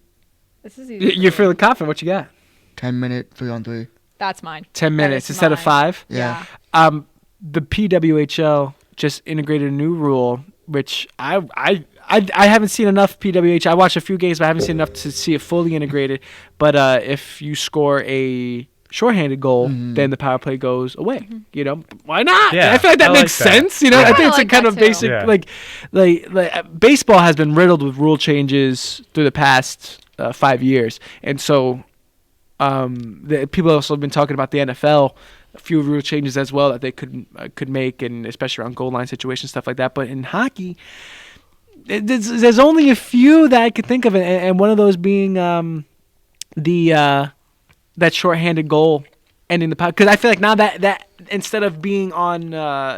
This is easy. You're for me. feeling confident. What you got? 10-minute 3-on-3. That's mine. 10 That minutes is instead of mine. 5. Yeah. The PWHL just integrated a new rule, which I haven't seen enough PWH. I watched a few games, but I haven't seen enough to see it fully integrated. But if you score a shorthanded goal, then the power play goes away. You know, why not? Yeah, I feel like that I like makes that. sense. You know, Yeah. I think I it's like a kind that of too. basic Yeah. like baseball has been riddled with rule changes through the past 5 years, and so people also have been talking about the NFL. A few rule changes as well that they could make, and especially around goal line situations, stuff like that. But in hockey, there's only a few that I could think of, and one of those being that shorthanded goal ending the power. Because I feel like now that instead of being on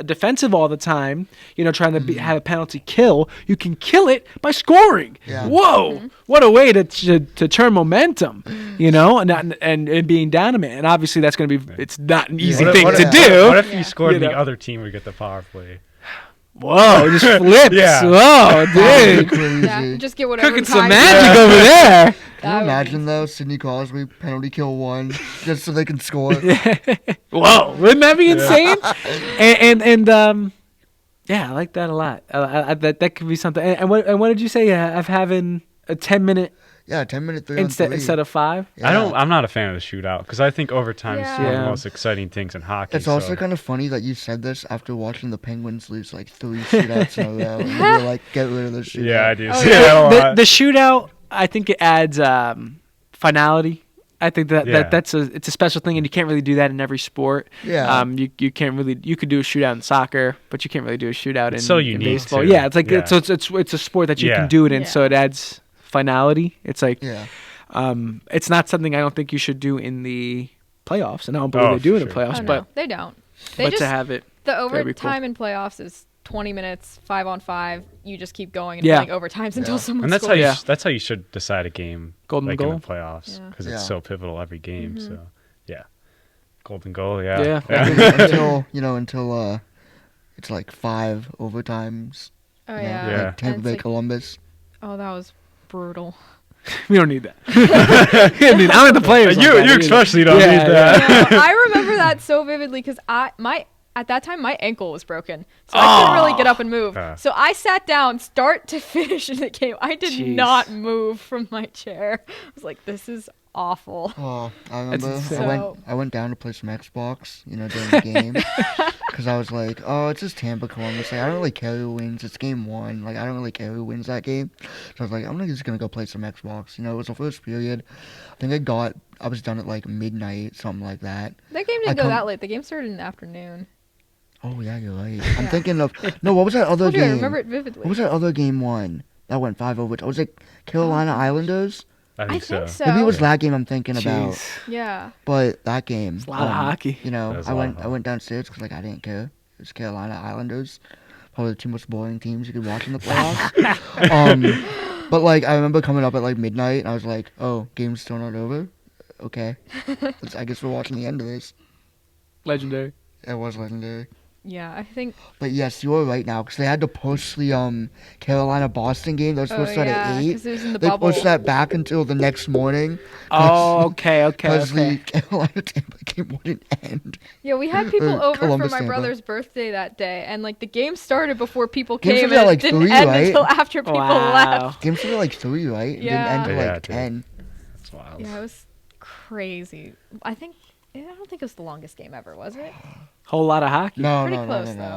defensive all the time, you know, trying to have a penalty kill, you can kill it by scoring. Yeah. Whoa, what a way to turn momentum, you know, and being down a man. And obviously that's going to be it's not an easy thing to do. What if Yeah. you scored You and the know. other team would get the power play? Whoa, just flips. Yeah. Whoa, That'd dude. be crazy. Yeah, just get whatever. Cooking some time- magic over there. Can That you would be imagine though, Sidney Crosby penalty kill 1 just so they can score? Whoa, wouldn't that be insane? And yeah, I like that a lot. That could be something. And what did you say of having a 10-minute Yeah, 10-minute 3-on-3. instead of 5? Yeah. I'm not a fan of the shootout because I think overtime is one of Yeah. the most exciting things in hockey. It's also so- kind of funny that you said this after watching the Penguins lose like 3 shootouts in a row. And you're like, get rid of the shootout. Yeah, I do Oh, see yeah. that a lot. The shootout, I think it adds finality. I think Yeah. it's a special thing, and you can't really do that in every sport. Yeah. You can't really you could do a shootout in soccer, but you can't really do a shootout in, It's so in unique, baseball. too. Yeah, it's like Yeah. it's a sport that you Yeah. can do it in, Yeah. so it adds finality. It's like Yeah. it's not something I don't think you should do in the playoffs, and I don't believe Oh, they do for in the sure. playoffs. Oh, no, But they don't. They but just to have it, the that'd be cool. overtime in playoffs is 20 minutes, 5-on-5. You just keep going until Yeah. like overtimes until Yeah. someone And that's scores. how Yeah. that's how you should decide a game, Golden like goal. in the playoffs, Yeah. because Yeah. it's so pivotal every game. Mm-hmm. So yeah, golden goal. Yeah, Yeah. until it's like 5 overtimes. Oh you know, yeah. Yeah. Like And Tampa it's Bay like, Columbus. oh, that was brutal. we don't need that. I mean, I'm in the players. You especially don't Yeah, need that. No, I remember that so vividly because at that time my ankle was broken, so I couldn't really get up and move. So I sat down start to finish in the game. I did not move from my chair. I was like, this is awful. Oh, I remember I went down to play some Xbox, during the game, because I was like, oh, it's just Tampa Columbus. Like, I don't really care who wins. It's game 1. Like, I don't really care who wins that game. So I was like, I'm just gonna go play some Xbox. It was the first period. I think I was done at like midnight, something like that. That game didn't go that late. The game started in the afternoon. Oh yeah, you're right. I'm thinking of what was that other game? I remember it vividly. What was that other game 1 that went 5-0? Was it Carolina Islanders? I think so. Maybe it was that game I'm thinking about. Yeah. But that game, it's a lot of hockey. I went downstairs because I didn't care. It was Carolina Islanders, probably the two most boring teams you could watch in the playoffs. But I remember coming up at midnight, and I was like, "Oh, game's still not over. Okay, I guess we're watching the end of this." Legendary. It was legendary. Yeah, I think. But yes, you were right now because they had to push the Carolina Boston game. That was supposed to start at 8. Because it was in the they bubble. pushed that back until the next morning. Oh, okay. Because the Carolina Tampa game wouldn't end. Yeah, we had people over Columbus, for my Tampa. brother's birthday that day, and the game started before people Game came, started and at, it didn't 3, end right? until after people left. Game started at 3, right? Yeah. It didn't end till 10. That's wild. Yeah, it was crazy. I don't think it was the longest game ever, was it? Whole lot of hockey. No, Pretty no, close, no, no, no.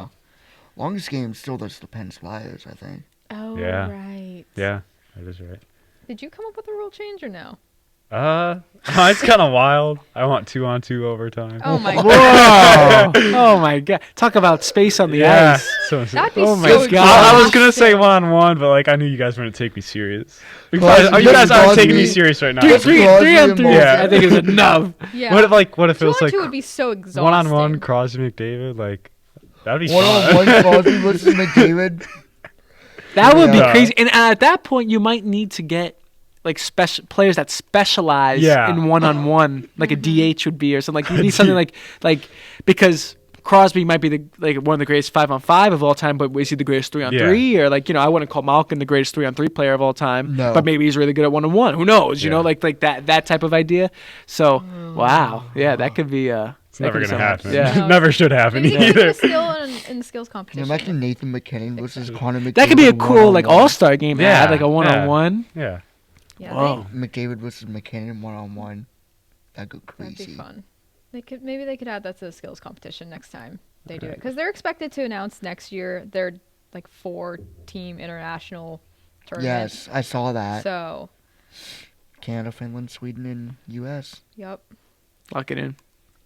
though. Longest game still the Pens Flyers, I think. Oh, Yeah. right. Yeah, that is right. Did you come up with a rule change or no? It's kind of wild. I want 2-on-2 overtime. Oh my Whoa! Oh my god! Talk about space on the ice. So, That'd be Oh my so God. I was gonna say exhausting. 1-on-1, but I knew you guys wouldn't take me serious. You Well, guys aren't taking me Crosby- serious right now. Three on three. Yeah. I think is enough. Yeah. What if it was 2-on-2 would be so exhausting. 1-on-1 Crosby McDavid? That'd be fun. 1-on-1 Crosby versus McDavid. That would be Yeah. crazy. And at that point, you might need to get special players that specialize in one-on-one, like a DH would be, or something. You need something like because Crosby might be one of the greatest 5-on-5 of all time, but is he the greatest 3-on-3? Or I wouldn't call Malkin the greatest 3-on-3 player of all time. No. But maybe he's really good at 1-on-1. Who knows? You know, that type of idea. So wow, yeah, that could be. It's never gonna happen. Yeah. No. Never should happen Maybe they could either. do a skill in the skills Can competition. you imagine Nathan McKinnon versus Connor McDavid? That could be a cool one-on-one? all-star game. Yeah, Yeah, a one-on-one. Yeah. Yeah, Whoa. McDavid versus McKinnon 1-on-1. That'd go crazy. that'd be fun. Maybe they could add that to the skills competition next time they do it, because they're expected to announce next year their 4-team international tournament. Yes, I saw that. So, Canada, Finland, Sweden, and U.S. yep. Lock it in.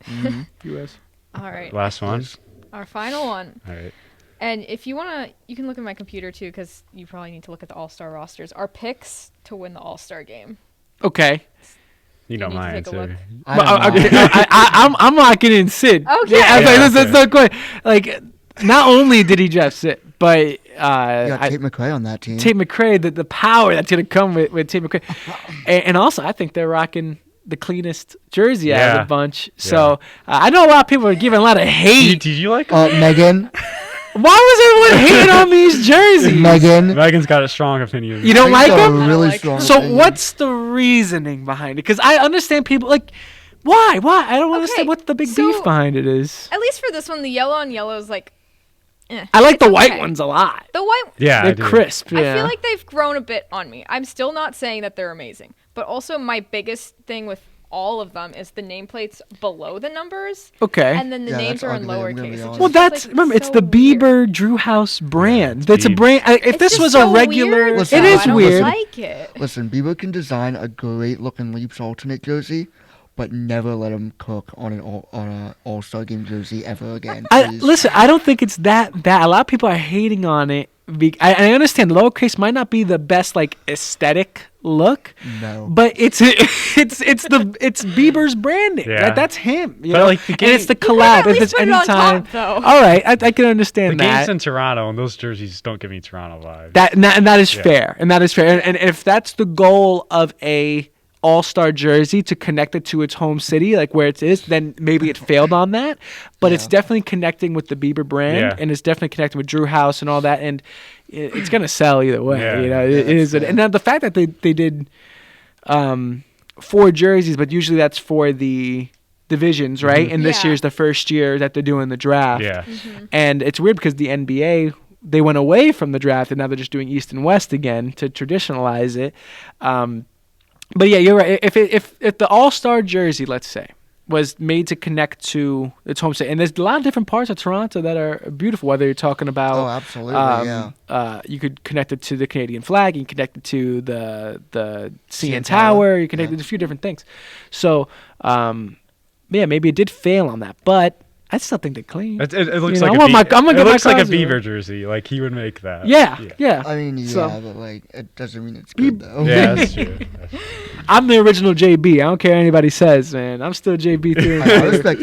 Mhm. U.S. All right. Last one. Our final one. All right. And if you want to, you can look at my computer too, because you probably need to look at the All-Star rosters. Our picks to win the All-Star game. Okay. You know need to my take a look. answer. I'm locking in Sid. Okay. Yeah, Yeah, that's not quite. Not only did he draft Sid, but You got Tate McRae on that team. Tate McRae, the power that's going to come with Tate McRae. and also, I think they're rocking the cleanest jersey out of Yeah. the bunch. So I know a lot of people are giving a lot of hate. Did you like Megan. Why was everyone hating on these jerseys? Megan. Megan's got a strong opinion. You don't like He's got a them? really like strong So opinion. what's the reasoning behind it? Because I understand people why? I don't understand what the big so- beef behind it is. At least for this one, the yellow on yellow is I like it's the white okay. ones a lot. The white. Yeah, I They're do. crisp. I Yeah. feel like they've grown a bit on me. I'm still not saying that they're amazing, but also my biggest thing with all of them is the nameplates below the numbers, Okay. and then the Yeah, names that's are in ugly, I'm gonna be lowercase. honest. Well, that's just, remember it's so the weird. Bieber Drew House brand. Yeah, It's a Biebs. brand. If It's this just was so a regular, weird, Listen, it though. is I don't weird. like it. Listen, Bieber can design a great looking Leafs alternate jersey, but never let him cook on an All-Star game jersey ever again. Please. Listen, I don't think it's that bad. A lot of people are hating on it. I understand lowercase might not be the best aesthetic look, No. but it's Bieber's branding. Yeah. That's him. You But, know? like, the and it's the You could collab. at If least it's put it on anytime, top, though. all right, I can The understand game's that. in Toronto, and those jerseys don't give me Toronto vibes. And that is Yeah. fair. And that is fair. And if that's the goal of a all-star jersey, to connect it to its home city, where it is, then maybe it failed on that. But it's Yeah. definitely connecting with the Bieber brand, Yeah. and it's definitely connecting with Drew House and all that. And it's gonna sell either way. Yeah. You know, Yeah, it is. that's fair. And now the fact that they did 4 jerseys, but usually that's for the divisions, right? And this year's the first year that they're doing the draft. Yeah. And it's weird because the NBA, they went away from the draft and now they're just doing East and West again to traditionalize it. But yeah, you're right. If the All-Star jersey, let's say, was made to connect to its home state, and there's a lot of different parts of Toronto that are beautiful, whether you're talking about absolutely, you could connect it to the Canadian flag, you can connect it to the CN Tower, you connect it to a few different things. So maybe it did fail on that, but I still think they're clean. It looks like a Beaver jersey. Like he would make that. Yeah. I mean, but like it doesn't mean it's good though. Yeah, that's true. I'm the original JB. I don't care what anybody says, man. I'm still JB too. I respect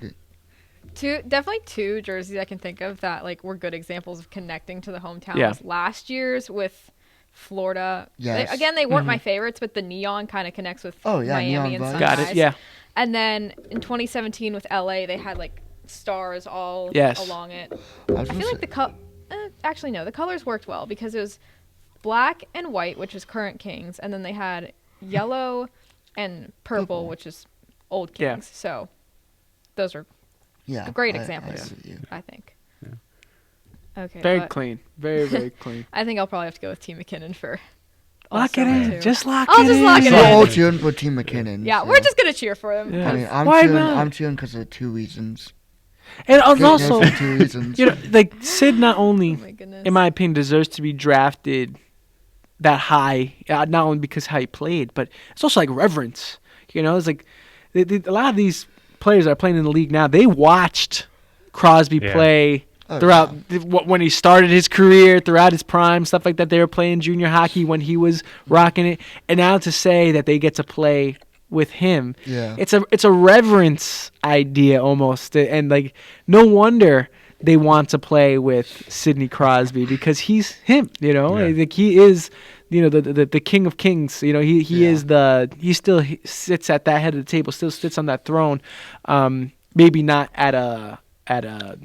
it. Definitely two jerseys I can think of that like were good examples of connecting to the hometown. Yeah. Was last year's with Florida. Yes. They weren't my favorites, but the neon kind of connects with Miami and Sunrise. Got it. Yeah. And then in 2017 with LA, they had like stars all along it. I feel like the colors worked well because it was black and white, which is current Kings, and then they had yellow and purple, which is old Kings. Yeah. So those are great examples, I think. Yeah. Okay. Very clean. Very, very clean. I think I'll probably have to go with T. McKinnon for lock it in. Just lock I'll it just in. lock it in. We're all cheering for Team McKinnon. Yeah, we're just gonna cheer for him. Yeah. I mean, I'm cheering because of two reasons. And also, two reasons. like Sid not only, goodness. in my opinion, deserves to be drafted that high, not only because how he played, but it's also like reverence. It's like a lot of these players that are playing in the league now, they watched Crosby play throughout when he started his career, throughout his prime, stuff like that. They were playing junior hockey when he was rocking it, and now to say that they get to play with him, it's a reverence idea almost, and like no wonder they want to play with Sidney Crosby because he's him, like he is, the king of kings. He is he still sits at that head of the table, still sits on that throne. Maybe not at a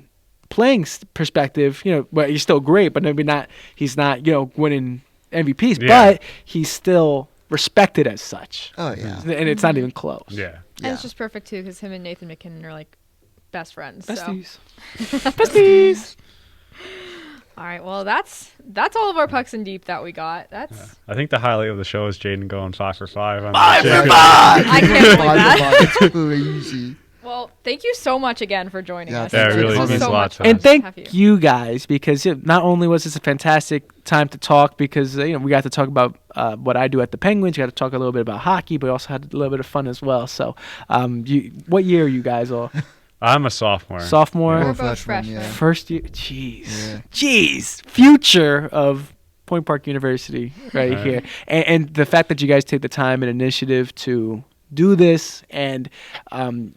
playing perspective, but he's still great, but maybe not. He's not winning MVPs, but he's still respected as such. Oh yeah, and it's not even close. Yeah, and it's just perfect too because him and Nathan McKinnon are like best friends. Besties. So. Besties. All right, well that's all of our pucks in deep that we got. I think the highlight of the show is Jayden going 5 for 5. 5 for 5. I can't believe that. It's crazy. Well, thank you so much again for joining us. Yeah, it really means a lot to us. And thank you guys, because not only was this a fantastic time to talk, because we got to talk about what I do at the Penguins, we got to talk a little bit about hockey, but we also had a little bit of fun as well. So, what year are you guys all? I'm a sophomore. Sophomore? We're both freshmen. First year? Jeez. Future of Point Park University right here. And the fact that you guys take the time and initiative to do this, and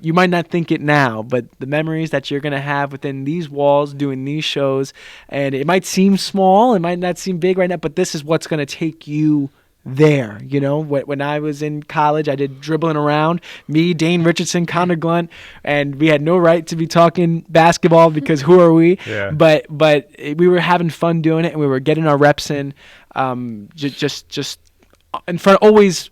you might not think it now, but the memories that you're going to have within these walls doing these shows, and it might seem small, it might not seem big right now, but this is what's going to take you there. When I was in college, I did dribbling around, me, Dane Richardson, Connor Glunt, and we had no right to be talking basketball because who are we? But we were having fun doing it, and we were getting our reps in, just in front, always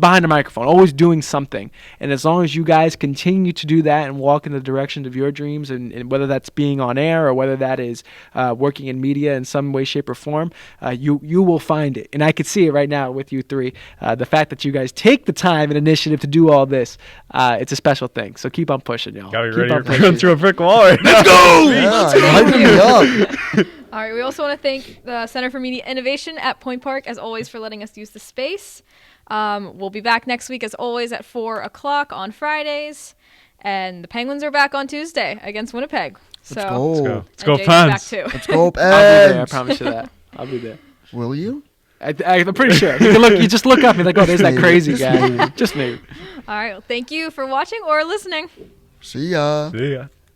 behind a microphone, always doing something. And as long as you guys continue to do that and walk in the direction of your dreams, and whether that's being on air or whether that is working in media in some way, shape, or form, you will find it. And I could see it right now with you three. The fact that you guys take the time and initiative to do all this, it's a special thing. So keep on pushing, y'all. Gotta be ready to run through a brick wall right now. Let's go! All right, we also want to thank the Center for Media Innovation at Point Park, as always, for letting us use the space. We'll be back next week, as always, at 4 o'clock on Fridays. And the Penguins are back on Tuesday against Winnipeg. Let's go. Let's go, Pens. Let's go, Pens. I'll be there. I promise you that. I'll be there. Will you? I'm pretty sure. You just look up and be like, oh, there's that crazy guy. Just me. All right. Well, thank you for watching or listening. See ya. See ya.